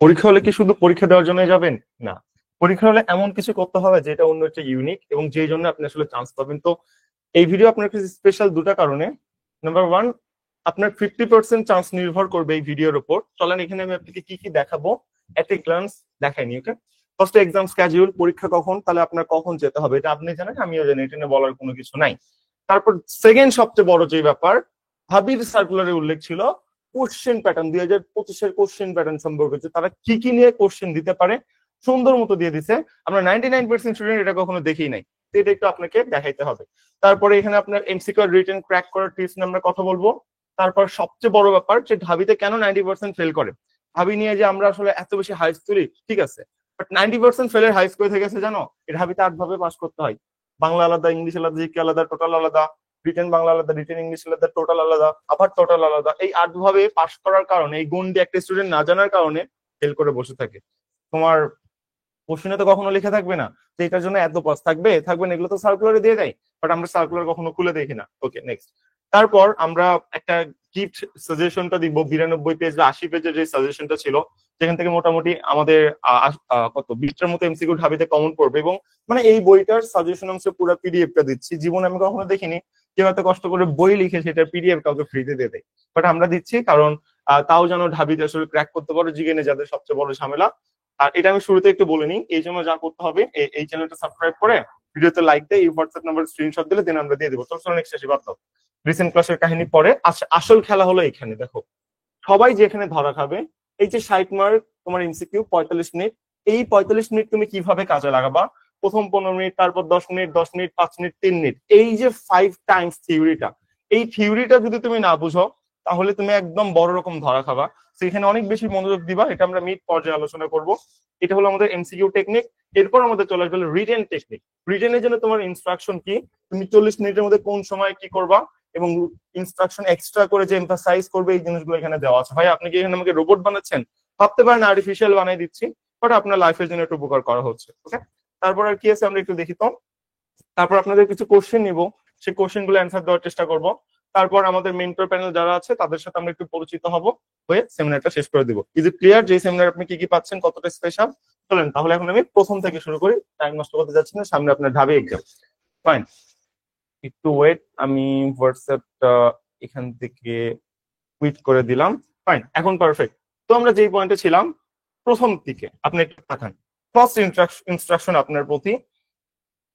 পরীক্ষা হলে কি শুধু পরীক্ষা দেওয়ার জন্য যাবেন? না, পরীক্ষা হলে এমন কিছু করতে হবে যেটা অন্য একটা ইউনিক এবং যেই জন্য আপনি আসলে চান্স পাবেন। তো এই ভিডিও আপনার কাছে স্পেশাল দুটা কারণে। নাম্বার ওয়ান, আপনার 50% চান্স নির্ভর করবে এই ভিডিওর উপর। চলেন এখানে আমি আপনাকে কি কি দেখাবো এট এ গ্লান্স দেখাইনি। ওকে, ফার্স্ট এক্সাম স্কেডিউল, পরীক্ষা কখন, তাহলে আপনার কখন যেতে হবে এটা আপনি জানেন, আমিও জানি, এটা নিয়ে বলার কোনো কিছু নাই। তারপর সেকেন্ড সবচেয়ে বড় যে ব্যাপার, হাবির সার্কুলারে উল্লেখ ছিল কোশ্চেন প্যাটার্ন, 2025-এর কোশ্চেন প্যাটার্ন সম্পর্কে, যে তারা কি কি নিয়ে কোশ্চেন দিতে পারে সুন্দর মতো দিয়ে দিছে। আমরা 99% স্টুডেন্ট এটা কখনো দেখি নাই, তো এটা একটু আপনাকে দেখাইতে হবে। তারপরে এখানে আপনার এমসিকিউ রিটেন ক্র্যাক করার টিপস নিয়ে আমরা কথা বলবো। তারপর সবচেয়ে বড় ব্যাপার, যে ঢাবিতে কেন 90% ফেল করে। ঢাবি নিয়ে যে আমরা আসলে এত বেশি হাই তুলি, ঠিক আছে, বাট 90% ফেলের হাই স্কোর থেকে গেছে জানো, এই ঢাবিতে 8 ভাবে পাস করতে হয়। বাংলা আলাদা, ইংলিশ আলাদা, জিকে আলাদা, টোটাল আলাদা, রিটেন বাংলা আলাদা, রিটেন ইংলিশ আলাদা, টোটাল আলাদা, আবার টোটাল আলাদা। এই 8 ভাবে পাস করার কারণে, এই গন্ডি একটা স্টুডেন্ট না জানার কারণে ফেল করে বসে থাকে। তোমার কোশ্চেনে তো কখনো লিখে থাকবে না যে এটার জন্য এত পাস থাকবে থাকবে না, এগুলো তো সার্কুলারে দিয়ে দেয়, বাট আমরা সার্কুলার কখনো খুলে দেখি না। ওকে, নেক্সট। তারপর আমরা একটা গিফট সাজেশনটা দিব, 92 পেজ বা 80 পেজের যে সাজেশনটা ছিল, যেখান থেকে মোটামুটি আমাদের কত 20টার মতো এমসিকিউ ঢাবিতে কমন পড়বে। এবং মানে এই বইটার সাজেশন অংশ পুরো পিডিএফটা দিচ্ছি, জীবনে আমি কখনো দেখিনি কেউ এত কষ্ট করে বই লিখে সেটা পিডিএফ কাউকে ফ্রিতে দিয়ে দেয়, বাট আমরা দিচ্ছি কারণ তাও যেন ঢাবিতে আসলে ক্র্যাক করতে পারো, জিগেনে যাদের সবচেয়ে বড় ঝামেলা। আর এটা আমি শুরুতে একটু বলে নিই, এই জন্য যা করতে হবে, এই চ্যানেলটা সাবস্ক্রাইব করে ভিডিওতে লাইক দিয়ে এই হোয়াটসঅ্যাপ নাম্বার স্ক্রিনশট দিলে দেন আমরা দিয়ে দেবো। চলো নেক্সট আসি, বাদ দাও রিসেন্ট ক্লাসের কাহিনী পরে। আসল খেলা হলো এখানে। দেখো, সবাই যেখানে ধরা খাবে, এই যে 60 মার্ক তোমার এমসিকিউ 45 মিনিট, এই 45 মিনিট তুমি কিভাবে কাজে লাগাবা। প্রথম 15 মিনিট, তারপর 10 মিনিট, 10 মিনিট, 5 মিনিট, 3 মিনিট, এই যে 5 টাইমস থিওরিটা, এই থিওরিটা যদি তুমি না বুঝো তাহলে তুমি একদম বড় রকম ধরা খাবা। সেখানে অনেক বেশি মনোযোগ দিবা, এটা আমরা মিড পর্যায়ে আলোচনা করব। এটা হলো আমাদের এমসিকিউ টেকনিক। এরপর আমাদের চলে আসবে রিটেন টেকনিক। রিটেনের জন্য তোমার ইনস্ট্রাকশন কি, তুমি 40 মিনিটের মধ্যে কোন সময় কি করবা, এবং ইনস্ট্রাকশন এক্সট্রা করে যে এমফাসাইজ করবে, এই জিনিসগুলো এখানে দেওয়া আছে। ভাই আপনি কি এখানে আমাকে রোবট বানাচ্ছেন? ভাবতে পারেন আর্টিফিশিয়াল বানাই দিচ্ছি, বাট আপনার লাইফের জন্য একটু উপকার করা হচ্ছে। ওকে, তারপর আর কি আছে আমরা একটু দেখি তো। তারপর আপনাদের কিছু কোশ্চেন নিব, সেই কোশ্চেন গুলো অ্যান্সার দেওয়ার চেষ্টা করব। তারপর আমাদের মেন্টর প্যানেল যারা আছে তাদের সাথে আমরা একটু পরিচিত হব, হয়ে সেমিনারটা শেষ করে দিব। ইজ ইট ক্লিয়ার যে সেমিনার আপনি কি কি পাচ্ছেন, কতটা স্পেশাল? চলেন তাহলে এখন আমি প্রথম থেকে শুরু করি, টাইম নষ্ট করতে যাচ্ছি না, সামনে আপনার ঢাবি এক্সাম। ফাইন, একটু ওয়েট, আমি হোয়াটসঅ্যাপটা এখান থেকে টুইট করে দিলাম। ফাইন, এখন পারফেক্ট। তো আমরা যেই পয়েন্টে ছিলাম, প্রথম দিকে আপনি একটু তাকান। ফার্স্ট ইনস্ট্রাকশন আপনার প্রতি,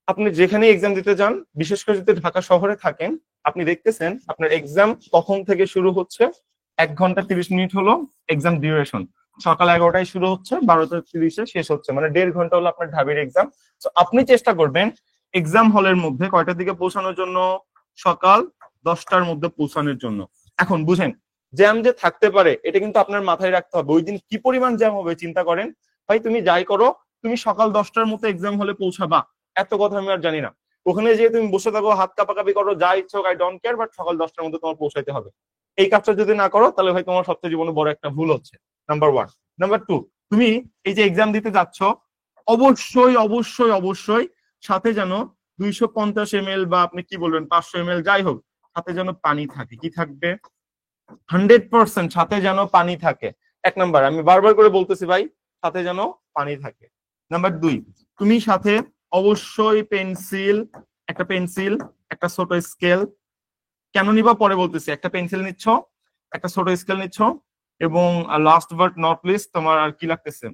আপনি যেখানে এক্সাম দিতে যান, বিশেষ করে যদি ঢাকা শহরে থাকেন, আপনি দেখতেছেন আপনার এক্সাম কখন থেকে শুরু হচ্ছে। 1 ঘন্টা 30 মিনিট হলো এক্সাম ডিউরেশন। সকাল 11টায় শুরু হচ্ছে, 12টা 30-এ শেষ হচ্ছে, মানে 1.5 ঘন্টা হলো আপনার ঢাবির এক্সাম। তো আপনি চেষ্টা করবেন এক্সাম হলের মধ্যে কয়টার দিকে পৌঁছানোর জন্য, সকাল 10টার মধ্যে পৌঁছানোর জন্য। এখন বুঝেন, জ্যাম যে থাকতে পারে এটা কিন্তু আপনার মাথায় রাখতে হবে। ওই দিন কি পরিমাণ জ্যাম হবে চিন্তা করেন। ভাই তুমি যাই করো, তুমি সকাল 10টার মতো এক্সাম হলে পৌঁছাবা, এত কথা আমি আর জানি না। ওখানে যে তুমি বসে থাকো, হাত কাঁপাকাপি করো, যা ইচ্ছা হোক, আই ডোন্ট কেয়ার, বাট সকাল 10টার মধ্যে তোমার পৌঁছাইতে হবে। এই কাজটা যদি না করো তাহলে ভাই তোমার সবচেয়ে জীবনে বড় একটা ভুল হচ্ছে। Number one. নাম্বার টু, তুমি এই যে এক্সাম দিতে যাচ্ছ, অবশ্যই অবশ্যই অবশ্যই সাথে যেন 250 ml বা আপনি কি বলবেন 500 ml যাই হোক, সাথে যেন পানি থাকে। কি থাকবে? 100% সাথে যেন পানি থাকে। 1 নাম্বার, আমি বারবার করে বলতেছি ভাই, সাথে যেন পানি থাকে। নাম্বার 2, তুমি সাথে অবশ্যই পেন্সিল, একটা পেন্সিল, একটা ছোট স্কেল। কেন নিবা পরে বলতেছি। একটা পেন্সিল নিচ্ছ, একটা ছোট স্কেল নিচ্ছ, এবং লাস্ট বাট নট লিস্ট তোমার আর কি লাগতেছে,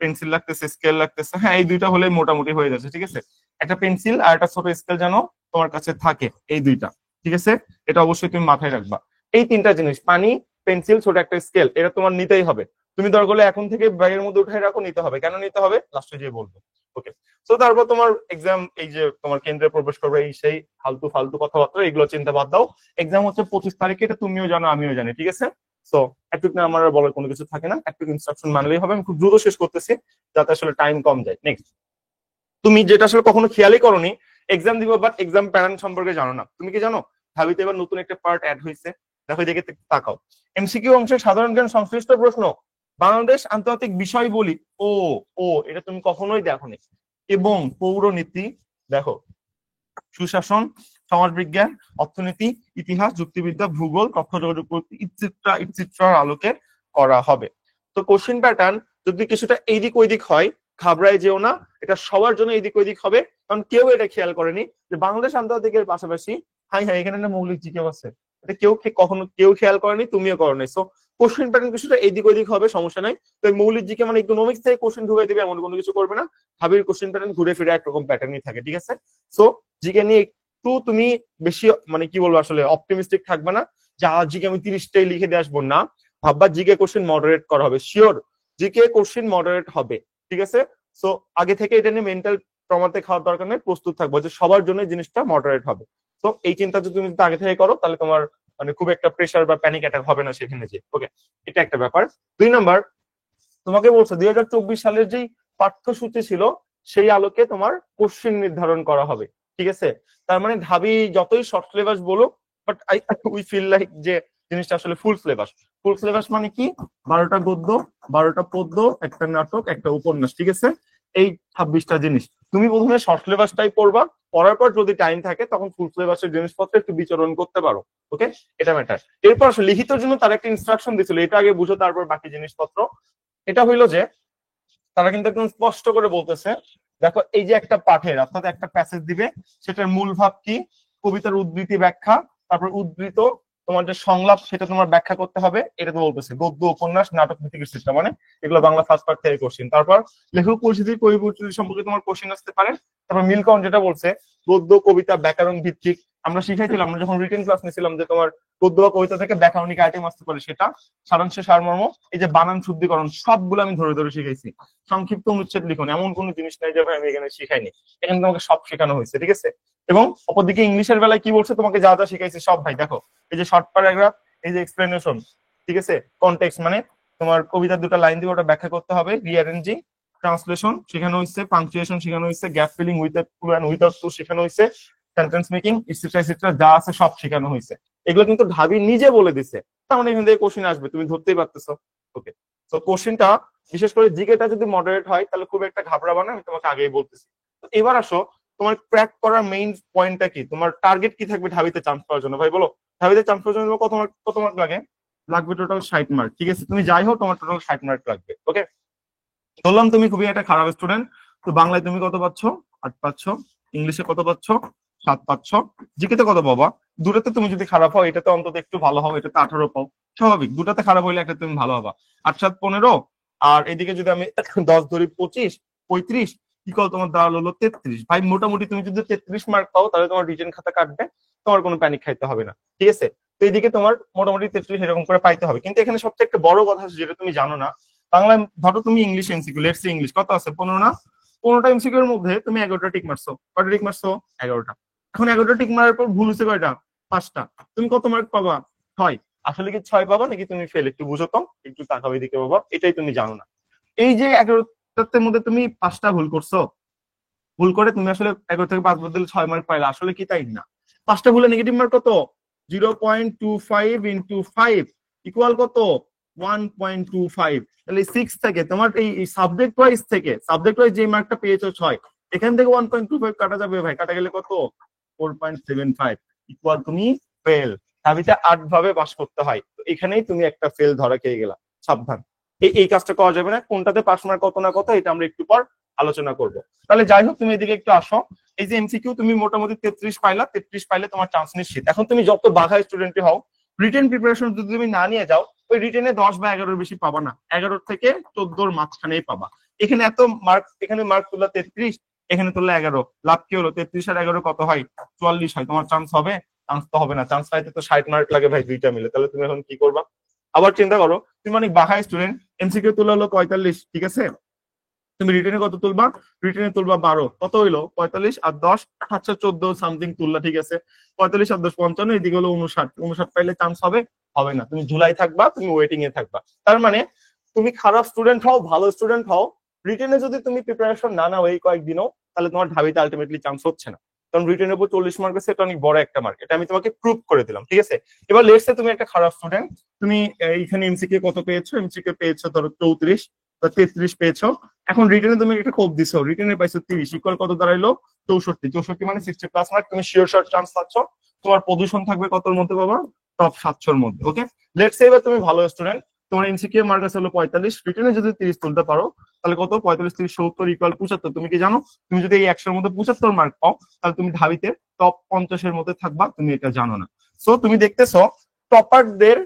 পেন্সিল লাগতেছে, স্কেল লাগতেছে। হ্যাঁ, এই দুইটা হলে মোটামুটি হয়ে যাচ্ছে, ঠিক আছে। একটা পেন্সিল আর একটা ছোট স্কেল যেন তোমার কাছে থাকে, এই দুইটা, ঠিক আছে। এটা অবশ্যই তুমি মাথায় রাখবা। এই তিনটা জিনিস, পানি, পেন্সিল, ছোট একটা স্কেল, এটা তোমার নিতেই হবে। তুমি দরকার হলে এখন থেকে ব্যাগের মধ্যে উঠাই রাখো, নিতে হবে। কেন নিতে হবে লাস্টে যেয়ে বলবো। ওকে, তো তারপর তোমার এক্সাম, এই যে তোমার কেন্দ্রে প্রবেশ করবে, এই সেই ফালতু ফালতু কথাবার্তা এগুলো চিন্তা বাদ দাও। এক্সাম হচ্ছে 25 তারিখে, এটা তুমিও জানো আমিও জানি, ঠিক আছে। তো একটু না, আমার আর বলার কোনো কিছু থাকে না, একটু ইনস্ট্রাকশন মানলেই হবে। আমি খুব দ্রুত শেষ করতেছি যাতে আসলে টাইম কম যায়। নেক্সট, তুমি যেটা আসলে কখনো খেয়ালই করোনি, এক্সাম দিব বাট এক্সাম প্যাটার্ন সম্পর্কে জানো না। তুমি কি জানো ঢাবিতে এবার নতুন একটা পার্ট অ্যাড হয়েছে? দেখো এদিকে তাকাও। এমসিকিউ অংশের সাধারণ জ্ঞান সংশ্লিষ্ট প্রশ্ন, বাংলাদেশ আন্তর্জাতিক বিষয়বলি, ও ও এটা তুমি কখনোই দেখোনি। এবং পৌরনীতি, দেখো, সুশাসন, সমাজবিজ্ঞান, অর্থনীতি, ইতিহাস, যুক্তিবিদ্যা, ভূগোল, তথ্য যোগাযোগ প্রযুক্তি, ইটসেট্রা ইটসেট্রার আলোকে করা হবে। তো কোশ্চেন প্যাটার্ন যদি কিছুটা এইদিক ওইদিক হয় ঘাবড়ায় যেও না, এটা সবার জন্য এইদিক ওইদিক হবে, কারণ কেউ এটা খেয়াল করেনি যে বাংলাদেশ আন্তর্জাতিকের পাশাপাশি হাই হাই এখানে একটা মৌলিক জিকে আছে, এটা কখনো কেউ খেয়াল করেনি, তুমিও করো নাই। সো কোশ্চেন প্যাটার্ন কিছুটা এইদিক ওইদিক হবে, সমস্যা নাই। তো মৌলিক জিকে মানে ইকোনমিক্স থেকে কোশ্চেন ঢুকাই দিবে এমন কোনো কিছু করবে না, ভাবির কোশ্চেন প্যাটার্ন ঘুরে ফিরে একরকম প্যাটার্নই থাকে, ঠিক আছে। সো জিকে নিয়ে একটু তুমি বেশি মানে কি বলবো আসলে অপটিমিস্টিক থাকবে না যে জিকে আমি 30টাই লিখে দিয়ে আসবো, না, ভাববা জিকে কোশ্চেন মডারেট করা হবে, শিওর জিকে কোশ্চেন মডারেট হবে, ঠিক আছে। সো আগে থেকে এটা নিয়ে মেন্টাল ট্রমাতে খাওয়ার দরকার নেই, প্রস্তুত থাকবো যে সবার জন্য জিনিসটা মডারেট হবে। তো এই চিন্তা যদি তুমি আগে থেকে করো তাহলে তোমার মানে খুব একটা প্রেশার বা প্যানিক অ্যাটাক হবে না সেখানে যে। ওকে, এটা একটা ব্যাপার। 2 নাম্বার, তোমাকে বলছে 2024 সালের যেই পাঠ্যসূচি ছিল সেই আলোকে তোমার কোশ্চেন নির্ধারণ করা হবে, ঠিক আছে। তার মানে ঢাবি যতই শর্ট সিলেবাস বলো, বাট উই ফিল লাইক যে জিনিসটা আসলে ফুল সিলেবাস। ফুল সিলেবাস মানে কি, 12টা গদ্য, 12টা পদ্য, একটা নাটক, একটা উপন্যাস, ঠিক আছে। এই 26টা জিনিস তুমি প্রথমে শর্ট সিলেবাসটাই পড়বা, পড়ার পর যদি টাইম থাকে তখন ফুল সিলেবাসের জিনিসপত্র একটু বিচরণ করতে পারো। ওকে, এটা ম্যাটার। এরপর আসলে লিখিতর জন্য তারা একটা ইনস্ট্রাকশন দিছিল, এটা আগে বুঝো তারপর বাকি জিনিসপত্র। এটা হইলো যে তারা কিন্তু একদম স্পষ্ট করে বলতেছে, দেখো এই যে একটা পাঠের অর্থাৎ একটা প্যাসেজ দিবে, সেটার মূল ভাব কি, কবিতার উদ্ধৃতি ব্যাখ্যা, তারপর উদ্ধৃত তোমার যে সংলাপ সেটা তোমার ব্যাখ্যা করতে হবে, এটা তো বলতেছে গদ্য, উপন্যাস, নাটক, ভিত্তিক সিস্টেম, মানে এগুলো বাংলা ফার্স্ট পার্ট থেকে কোশ্চেন। তারপর লেখক পরিচিতি, কবি পরিচিতি সম্পর্কে তোমার কোশ্চেন আসতে পারে। তারপর মিল্টন যেটা বলছে গদ্য, কবিতা, ব্যাকরণ ভিত্তিক, আমরা শিখাইছিলাম আমরা যখন রিটেন ক্লাস নিয়েছিলাম যে তোমার গদ্য বা কবিতা থেকে ব্যাকরণিক আইটেম আসতে পারে, সেটা সারাংশ, সারমর্ম, এই যে বানান শুদ্ধিকরণ, সবগুলো আমি ধরে ধরে শিখাইছি। সংক্ষিপ্ত অনুচ্ছেদ লিখন, এমন কোনো জিনিস নাই যে ভাই আমি এখানে শিখাইনি, এখানে তোমাকে সব শেখানো হয়েছে, ঠিক আছে। এবং অপরদিকে ইংলিশের বেলায় কি বলছে, তোমাকে যা যা শিখাইছে সব ভাই দেখো, এই যে শর্ট প্যারাগ্রাফ, এই যে এক্সপ্লেনেশন, ঠিক আছে, কনটেক্সট মানে তোমার কবিতার 2টা লাইন দিয়ে ওটা ব্যাখ্যা করতে হবে, রিঅ্যারেঞ্জিং, ট্রান্সলেশন শেখানো হয়েছে, পাংচুয়েশন শেখানো হয়েছে, gap filling with to and without to শেখানো হয়েছে, সেন্টেন্স মেকিং, ইটসেট্রা ইটসেট্রা যা আছে সব শেখানো হয়েছে। এগুলো কিন্তু ঢাবি নিজে বলে দিছে, তার মানে এখান থেকে কোশ্চেন আসবে, তুমি ধরতেই পারতেছো। ওকে, তো কোশ্চেনটা বিশেষ করে জিকেটা যদি মডারেট হয় তাহলে খুব একটা ঘাবড়াবা না, আমি তোমাকে আগেই বলতেছি। তো এবার আসো, তোমার ক্র্যাক করার মেইন পয়েন্টটা কি, তোমার টার্গেট কি থাকবে ঢাবিতে চান্স পাওয়ার জন্য, ভাই বলো। ঢাবিতে চান্স পাওয়ার জন্য কত মার্ক লাগে? লাগবে টোটাল 60 মার্ক, ঠিক আছে। তুমি যাই হোক তোমার টোটাল 60 মার্ক লাগবে। ওকে, বললাম তুমি খুবই একটা খারাপ স্টুডেন্ট, তো বাংলায় তুমি কত পাচ্ছ? 8 পাচ্ছ। ইংলিশে কত পাচ্ছ? 7 পাচ্ছ। জিকেতে কত পাবা? দুটাতে তুমি যদি খারাপ হও এটাতে অন্তত একটু ভালো হবে, এটাতে 18 পাও, স্বাভাবিক। দুটাতে খারাপ হইলে একটা তুমি ভালো হবা। 8 7 15, আর এদিকে যদি আমি 10 ধরি 25 35, ইকুয়াল তোমার দাঁড়ালো হলো 33। ভাই মোটামুটি তুমি যদি 33 মার্ক পাও তাহলে তোমার রিটেন খাতা কাটবে, তোমার কোনো প্যানিক খাইতে হবে না, ঠিক আছে। তো এইদিকে তোমার মোটামুটি 33 এরকম করে পাইতে হবে। কিন্তু এখানে সবচেয়ে একটা বড় কথা আছে যেটা তুমি জানো না, বাংলায় ধরো তুমি English MCQ, let's say English কত আছে? 15 না? 15টা এমসিকিউ এর মধ্যে তুমি 11টা টিক মারছো, কয়টা টিক মারছো? 11টা। এখন 11টা টিক মারার পর ভুল হচ্ছে কয়টা? 5টা। তুমি কত মার্ক পাবা? 6। আসলে কি 6 পাবা নাকি তুমি ফেল? একটু বুঝো তো, একটু তাকাও এদিকে বাবা, এটাই তুমি জানো না। এই যে 11টার মধ্যে তুমি 5টা ভুল করছো, ভুল করে তুমি আসলে 11 থেকে 5 বদলে 6 মার্ক পাইলা, আসলে কি তাই না? 5টা ভুলে নেগেটিভ মার্ক কত? 0.25 ইন্টু 5 ইকুয়াল কত? 1.25। তাহলে 6 থেকে তোমার এই সাবজেক্ট ওয়াইজ থেকে, সাবজেক্ট ওয়াইজ যে মার্কটা পেয়েছো 6, এখান থেকে 1.25 কাটা যাবে ভাই, কাটা গেলে কত? 4.75 ইকুয়াল তুমি ফেল। দাবিতে 8 ভাবে পাস করতে হয়, তো এখানেই তুমি একটা ফেল ধরা খেয়ে গেলা, সাবধান। এই কাজটা করা যাবে না। কোনটাতে পাস মার্ক কত না কত এটা আমরা একটু পর আলোচনা করব। তাহলে যাই হোক, তুমি এদিকে একটু আসো। এই যে এমসিকিউ তুমি মোটামুটি 33 পাইলা, 33 পাইলে তোমার চান্স নিশ্চিত। এখন তুমি যত বাঘা স্টুডেন্টই হও, রিটেন প্রিপারেশন যদি তুমি না নিয়ে যাও, ওই রিটেনে 10 বা 11 বেশি পাবা না, 11 থেকে 14 মাঝখানেই পাবা। এখানে এত মার্ক, এখানে মার্ক তুললা 33, এখানে তুললা 11, লাভ কি হলো? 33 আর 11 কত হয়? 44 হয়। তোমার চান্স হবে? চান্স তো হবে না। চান্স পাইতে তো 60 মার্ক লাগে ভাই, দুইটা মিলে। তাহলে তুমি এখন কি করবা? আবার চিন্তা করো, তুমি অনেক বাঘা স্টুডেন্ট, এমসিকিউ তুলা হলো 45, ঠিক আছে। তুমি রিটেনে কত তুলবা? রিটেনে তুলবা 12, কত হইলো? 45 আর 10 আচ্ছা 14 সামথিং তুললা, ঠিক আছে। 45 আর 10 55, এদিকে হলো 59। 59 পাইলে চান্স হবে? হবে না। তুমি ঝুলাই থাকবা, তুমি ওয়েটিং এ থাকবা। তার মানে তুমি খারাপ স্টুডেন্ট হও, ভালো স্টুডেন্ট হও, রিটেনে যদি তুমি প্রিপারেশন না নাও এই কয়েকদিনও, তাহলে তোমার ঢাবিতে আলটিমেটলি চান্স হচ্ছে না। কারণ রিটেনের উপর 40 মার্ক আছে, এটা অনেক বড় একটা মার্ক, এটা আমি তোমাকে প্রুভ করে দিলাম, ঠিক আছে। এবার লেটস সে তুমি একটা খারাপ স্টুডেন্ট, তুমি এইখানে এমসিকিউ কত পেয়েছো? এমসিকিউ পেয়েছো ধরো 34 বা 33 পেয়েছো। এখন রিটেনে তুমি একটা কোপ দিছো, রিটেনে পাইছো 30, ইকুয়াল কত দাঁড়াইলো? 64। 64 মানে 60 প্লাস মার্ক, তুমি শিওর শর্ট চান্স পাচ্ছ। তোমার পজিশন থাকবে কতর মধ্যে বাবা? টপ 700 এর মধ্যে। ওকে, লেটস সে এবার তুমি ভালো স্টুডেন্ট, তোমার এমসিকিউ মার্ক আছে হলো 45, রিটেনে যদি 30 তুলতে পারো তাহলে কত, 45 30 70 ইকুয়াল 75। তুমি কি জানো তুমি যদি এই 100 এর মধ্যে 75 মার্ক পাও তাহলে তুমি ঢাবিতে টপ 50 এর মধ্যে থাকবা, তুমি এটা জানো না। সো তুমি দেখতেছো টপারদের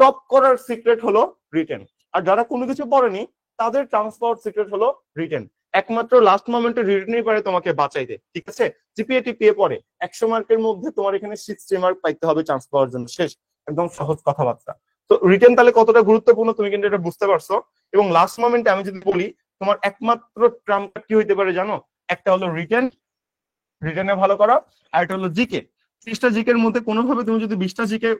টপ করার সিক্রেট হলো রিটেন, আর যারা কোনো কিছু পড়েনি তাদের চান্স পাওয়ার সিক্রেট হলো রিটেন। একমাত্র লাস্ট মোমেন্টে রিটেনই পারে তোমাকে বাঁচাইতে, ঠিক আছে? জিপিএ টিপিএ পড়ে 100 মার্কের মধ্যে তোমার এখানে 60 মার্ক পাইতে হবে চান্স পাওয়ার জন্য, শেষ, একদম সহজ কথাবার্তা। তো রিটেন তাহলে কতটা গুরুত্বপূর্ণ তুমি কিন্তু এটা বুঝতে পারছো। এবং লাস্ট মোমেন্টে আমি যদি বলি তোমার একমাত্র ট্রাম্প কি হইতে পারে জানো, একটা হলো রিটেন, রিটেনে ভালো করা, আর একটা হলো জিকে। 30টা জিকের মধ্যে কোনোভাবে তুমি যদি 20টা জিকে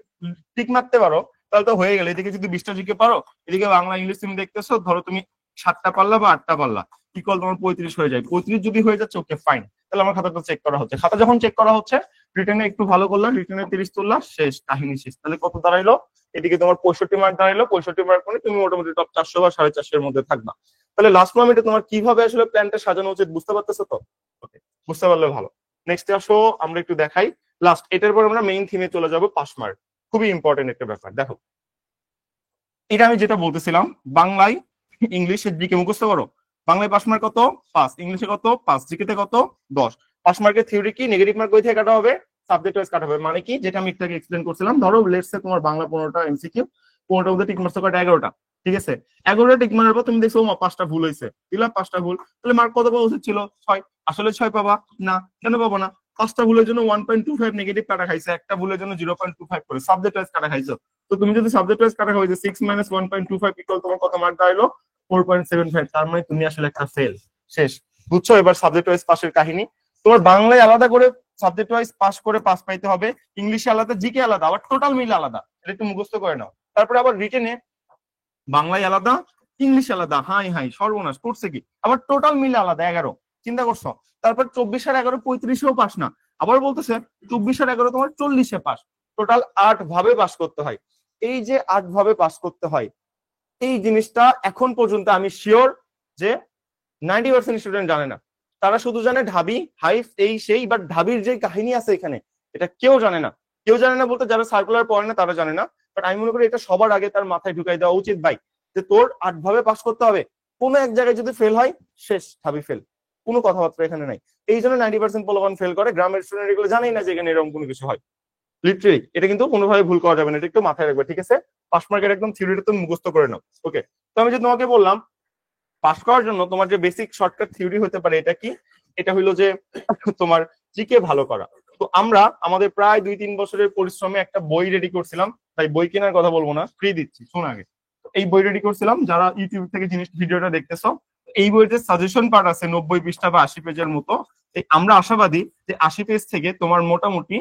টিক মারতে পারো তাহলে তো হয়ে গেল। এদিকে যদি 20টা জিকে পারো, এদিকে বাংলা ইংলিশ তুমি দেখতেছো, ধরো তুমি 7টা পারলা বা 8টা পারলা, ইকুয়াল তোমার 35 হয়ে যায়। 35 যদি হয়ে যাচ্ছে ওকে ফাইন, তাহলে আমার খাতাটা চেক করা হচ্ছে। খাতা যখন চেক করা হচ্ছে রিটেনে একটু ভালো করলা, রিটেনে 30 তুললা, শেষ, কাহিনী শেষ। তাহলে কত দাঁড়াইলো, এদিকে তোমার 65 মার্ক দাঁড়াইলো। 65 মার্ক মানে তুমি মোটামুটি টপ 400 বা 450 এর মধ্যে থাকবা। তাহলে লাস্ট মোমেন্টে তোমার কিভাবে আসলে প্ল্যানটা সাজানো উচিত বুঝতে পারতেছো তো? ওকে, বুঝতে পারলে ভালো। নেক্সট আসো আমরা একটু দেখাই লাস্ট, এটার পর আমরা মেইন থিমে চলে যাব, পাস মার্ক। খুবই ইম্পর্টেন্ট একটা ব্যাপার। দেখো এটা আমি যেটা বলতেছিলাম, বাংলায় ইংলিশের জিকে মুখস্থ করো। বাংলায় পাস মার্ক কত, 5, ইংলিশে কত 5, জিকেতে কত 10। পাস মার্কের থিওরি কি, নেগেটিভ মার্ক ওই থেকে কাটা হবে, সাবজেক্ট ওয়াইজ কাটা হবে। মানে কি, যেটা আমি একটু আগে এক্সপ্লেন করছিলাম, ধরো লেটস সে তোমার বাংলা 15টা এমসিকিউ, 15টার মধ্যে টিক মারছো কয়টা, 11টা, ঠিক আছে? 11টা টিক মারার পর তুমি দেখছো 5টা ভুল হয়েছে, দিলাম 5টা ভুল, তাহলে মার্ক কত পাওয়া উচিত ছিল, 6। আসলে 6 পাবা না, কেন পাবো না? 5টা ভুলের জন্য 1.25 নেগেটিভ কাটা খাইছে, একটা ভুলের জন্য 0.25 করে সাবজেক্ট ওয়াইজ কাটা খাইছো। তো তুমি যদি সাবজেক্ট ওয়াইজ কাটা হয় যে 6 - 1.25 ইকুয়াল তোমার কত মার্ক দাঁড়ালো, 4.75। তার মানে তুমি আসলে একটা ফেল, শেষ। বুঝছো এবার সাবজেক্ট ওয়াইজ পাসের কাহিনী? তোমার বাংলায় আলাদা করে সাবজেক্ট ওয়াইজ পাস করে পাস পাইতে হবে, ইংলিশে আলাদা, জিকে আলাদা, আবার টোটাল মিল আলাদা, এটা একটু মুখস্থ করে নাও। তারপরে আবার রিটেনে বাংলায় আলাদা, ইংলিশ আলাদা, হাই হাই সর্বনাশ করছে কি, আবার টোটাল মিলে আলাদা 11, চিন্তা করছো? তারপর 24 আর 11 35-এও পাস না, আবার বলতেছে 24 আর 11 তোমার 40-এ পাস। টোটাল 8 ভাবে পাস করতে হয়। এই যে 8 ভাবে পাস করতে হয়, এই জিনিসটা এখন পর্যন্ত আমি শিওর যে 90% স্টুডেন্ট জানে না। তারা শুধু জানে ঢাবি, হাইফ, এই সেই, বাট ঢাবির যে কাহিনী আছে এখানে এটা কেউ জানে না। কেউ জানে না বলতে যারা সার্কুলার পড়ে না তারা জানে না, বাট আমি মনে করি এটা সবার আগে তার মাথায় ঢুকাই দেওয়া উচিত ভাই, যে তোর 8 ভাবে পাস করতে হবে। কোনো এক জায়গায় যদি ফেল হয়, শেষ, ঢাবি ফেল, কোনো কথাবার্তা এখানে নাই। এই জন্য 90% পোলাপান ফেল করে, গ্রামের স্টুডেন্ট এগুলো জানেই না যে এখানে এরকম কোনো কিছু হয়। লিটারেলি এটা কিন্তু কোনোভাবে ভুল করা যাবে না, এটা একটু মাথায় রাখবে, ঠিক আছে? পাস মার্কের একদম থিওরিটা তুমি মুখস্থ করে নাও। ওকে, তো আমি যে তোমাকে বললাম পাস করার জন্য তোমার যে বেসিক শর্টকাট থিওরি হতে পারে, এটা কি? এটা হইলো যে তোমার জিকে ভালো করা। তো আমরা আমাদের প্রায় 2-3 বছরের পরিশ্রমে একটা বই রেডি করছিলাম, তাই বই কেনার কথা বলবো না, ফ্রি দিচ্ছি, শোন আগে। এই বই রেডি করছিলাম, যারা ইউটিউব থেকে জিনিস ভিডিওটা দেখতেছো, এই বইতে সাজেশন পার্ট আছে 90 পৃষ্ঠা বা 80 পেজের মতো। আমরা আশাবাদী যে 80 পেজ থেকে তোমার মোটামুটি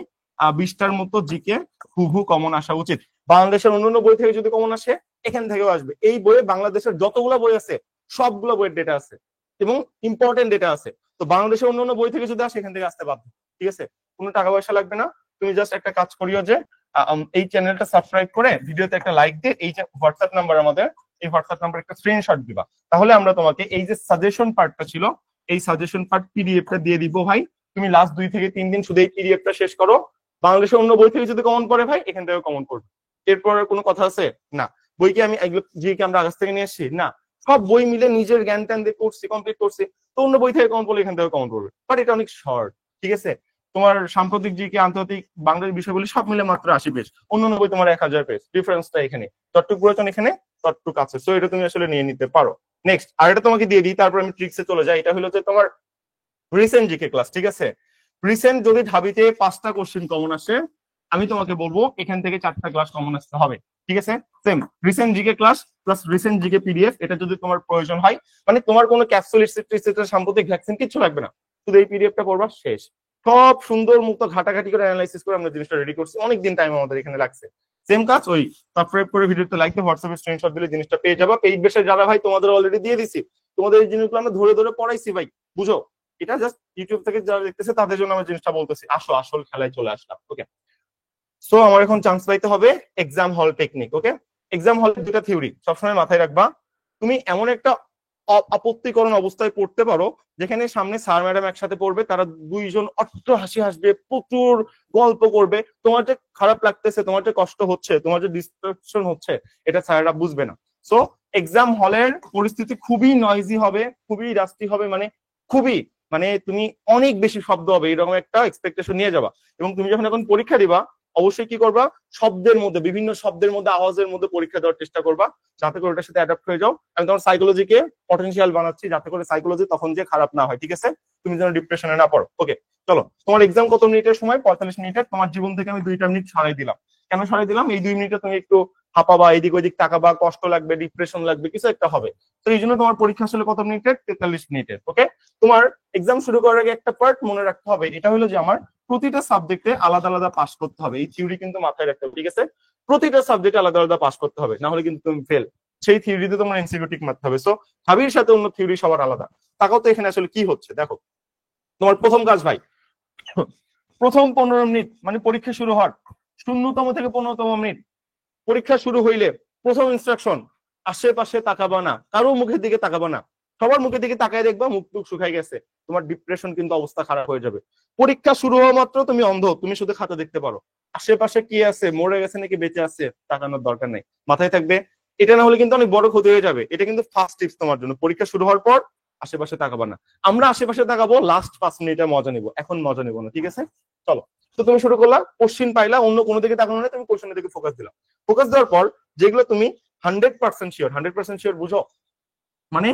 20টার মতো জিকে হুবহু কমন আসা উচিত। বাংলাদেশের অন্যান্য বই থেকে যদি কমন আসে, এখান থেকেও আসবে। এই বইয়ে বাংলাদেশের যতগুলো বই আছে সবগুলো বইয়ের ডেটা আছে এবং ইম্পর্টেন্ট ডেটা আছে। তো বাংলাদেশের অন্যান্য বই থেকে যদি আসে, এখান থেকে আসতে বাধ্য, ঠিক আছে? কোনো টাকা পয়সা লাগবে না। তুমি জাস্ট একটা কাজ করিও যে এই চ্যানেলটা সাবস্ক্রাইব করে ভিডিওতে একটা লাইক দিয়ে, এই যে হোয়াটসঅ্যাপ নাম্বার আমাদের, এই হোয়াটসঅ্যাপ নাম্বার একটা স্ক্রিনশট দিবা, তাহলে আমরা তোমাকে এই যে সাজেশন পার্টটা ছিল, এই সাজেশন পার্ট পিডিএফটা দিয়ে দিব ভাই। তুমি লাস্ট 2 থেকে 3 দিন শুধু এই পিডিএফটা শেষ করো। বাংলাদেশের অন্য বই থেকে যদি কমন পড়ে ভাই, এখান থেকে কমন পড়বে। এরপর কোনো কথা আছে না। বই কি আমি এগুলো জিকে আমরা আগে থেকে নিয়ে আসছি না, সব বই মিলে নিজের জ্ঞান ট্যান দিয়ে করছি, কমপ্লিট করছি। তো অন্য বই থেকে কমন পড়লে এখান থেকে কমন পড়বে, বাট এটা অনেক শর্ট, ঠিক আছে? তোমার সাম্প্রতিক জিকে, আন্তর্জাতিক বাংলার বিষয়গুলি সব মিলে মাত্র 80 পেজ, অন্য বই তোমার 1000 পেজ। ডিফারেন্সটা এখানে, ততটুকু প্রয়োজন এখানে, ততটুকু আছে। সো এটা তুমি আসলে নিয়ে নিতে পারো। নেক্সট আর এটা তোমাকে দিয়ে দিই, তারপর আমি ট্রিক্সে চলে যাই। এটা হলো যে তোমার রিসেন্ট জিকে ক্লাস, ঠিক আছে? রিসেন্ট যদি ঢাবিতে 5টা কোশ্চেন কমন আসে, আমি তোমাকে বলবো এখান থেকে 4টা ক্লাস কমন আসতে হবে, ঠিক আছে? Same recent GK class plus recent GK PDF, এটা যদি তোমার প্রয়োজন হয়, মানে তোমার কোনো ক্যাপসুল সাম্প্রতিক ভ্যাকসিন কিছু লাগবে না, শুধু এই পিডিএফটা পড়বা, শেষ। সব সুন্দর মতো ঘাটাঘাটি করে অ্যানালাইসিস করে আমরা জিনিসটা রেডি করছি, অনেকদিন টাইম আমাদের এখানে লাগছে। সেম কাজ ওই সাবস্ক্রাইব করে ভিডিওতে লাইক দিয়ে হোয়াটসঅ্যাপে স্ক্রিনশট দিলে জিনিসটা পেয়ে যাবা। পেইড বেসে যারা ভাই তোমাদের অলরেডি দিয়ে দিছি, তোমাদের এই জিনিসগুলো আমরা ধরে ধরে পড়াইছি ভাই, বুঝো? এটা জাস্ট ইউটিউব থেকে যারা দেখতেছে তাদের জন্য আমি জিনিসটা বলতেছি, আসো আসল খেলায় চলে আসলাম। ওকে, সো আমার এখন চান্স পাইতে হবে এক্সাম হল টেকনিক। ওকে, এক্সাম হল দুটা থিওরি সবসময় মাথায় রাখবা। তুমি এমন একটা আপত্তিকরণ অবস্থায় পড়তে পারো, যেখানে সামনে স্যার ম্যাডাম একসাথে পড়বে, তারা দুইজন অট্ট হাসি হাসবে, প্রচুর গল্প করবে, তোমার যে খারাপ লাগতেছে, তোমার যে কষ্ট হচ্ছে, তোমার যে ডিস্ট্রাকশন হচ্ছে, এটা স্যাররা বুঝবে না। সো এক্সাম হলের পরিস্থিতি খুবই নয়েজি হবে, খুবই রাস্টি হবে, মানে খুবই, মানে তুমি অনেক বেশি শব্দ হবে এরকম একটা এক্সপেকটেশন নিয়ে যাবা। এবং তুমি যখন এখন পরীক্ষা দিবা, অবশ্যই কি করবা, শব্দের মধ্যে, বিভিন্ন শব্দের মধ্যে, আওয়াজের মধ্যে পরীক্ষা দেওয়ার চেষ্টা করবা, যাতে করে ওটার সাথে অ্যাডাপ্ট হয়ে যাও। আমি তোমার সাইকোলজিকে পটেনশিয়াল বানাচ্ছি, যাতে করে সাইকোলজি তখন যে খারাপ না হয়, ঠিক আছে, তুমি যেন ডিপ্রেশনে না পড়ো। ওকে, চলো, তোমার এক্সাম কত মিনিটের সময়? 45 মিনিটের। তোমার জীবন থেকে আমি 2টা মিনিট সরাই দিলাম। কেন সরাই দিলাম? এই 2 মিনিটে তুমি একটু হাঁপাবা, এদিক ওইদিক তাকাবা, কষ্ট লাগবে, ডিপ্রেশন লাগবে, কিছু একটা হবে। তো এই জন্য তোমার পরীক্ষা আসলে কত মিনিটের? 43 মিনিটের। ওকে, তোমার এক্সাম শুরু করার আগে একটা পার্ট মনে রাখতে হবে, এটা হলো যে আমার প্রতিটা সাবজেক্টে আলাদা আলাদা পাস করতে হবে। এই থিওরি কিন্তু মাথায় রাখতে হবে, ঠিক আছে? প্রতিটা সাবজেক্টে আলাদা আলাদা পাস করতে হবে, না হলে কিন্তু তুমি ফেল। সেই থিওরিতে তোমার এমসিকিউ টিক মারতে হবে। সো হাবির সাথে অন্য থিওরি সবার আলাদা। তাকাও তো এখানে আসলে কি হচ্ছে, দেখো। তোমার প্রথম কাজ ভাই, প্রথম 15 মিনিট মানে পরীক্ষা শুরু হওয়ার 0তম থেকে 15তম মিনিট, পরীক্ষা শুরু হইলে প্রথম ইনস্ট্রাকশন, আশেপাশে তাকাবা না, কারো মুখের দিকে তাকাবা না। সবার মুখের দিকে তাকায় দেখবা মুখ টুক শুকাই গেছে, তোমার ডিপ্রেশন কিন্তু অবস্থা খারাপ হয়ে যাবে। পরীক্ষা শুরু হওয়া মাত্র তুমি অন্ধ, তুমি শুধু খাতা দেখতে পারো, আশেপাশে কি আছে, মরে গেছে নাকি বেঁচে আছে তাকানোর দরকার নেই, মাথায় থাকবে। এটা না হলে কিন্তু অনেক বড় ক্ষতি হয়ে যাবে। এটা কিন্তু ফার্স্ট টিপস তোমার জন্য, পরীক্ষা শুরু হওয়ার পর আশেপাশে তাকাবা না। আমরা আশেপাশে তাকাবো লাস্ট 5 মিনিটের মজা নিবো, এখন মজা নিবো না, ঠিক আছে? চলো, তো তুমি শুরু করলা, কোশ্চিন পাইলা, অন্য কোনো দিকে তাকানো না, তুমি কোশ্চিনের দিকে ফোকাস দিলা। ফোকাস দেওয়ার পর যেগুলো তুমি 100% শিওর, 100% শিওর বুঝো, মানে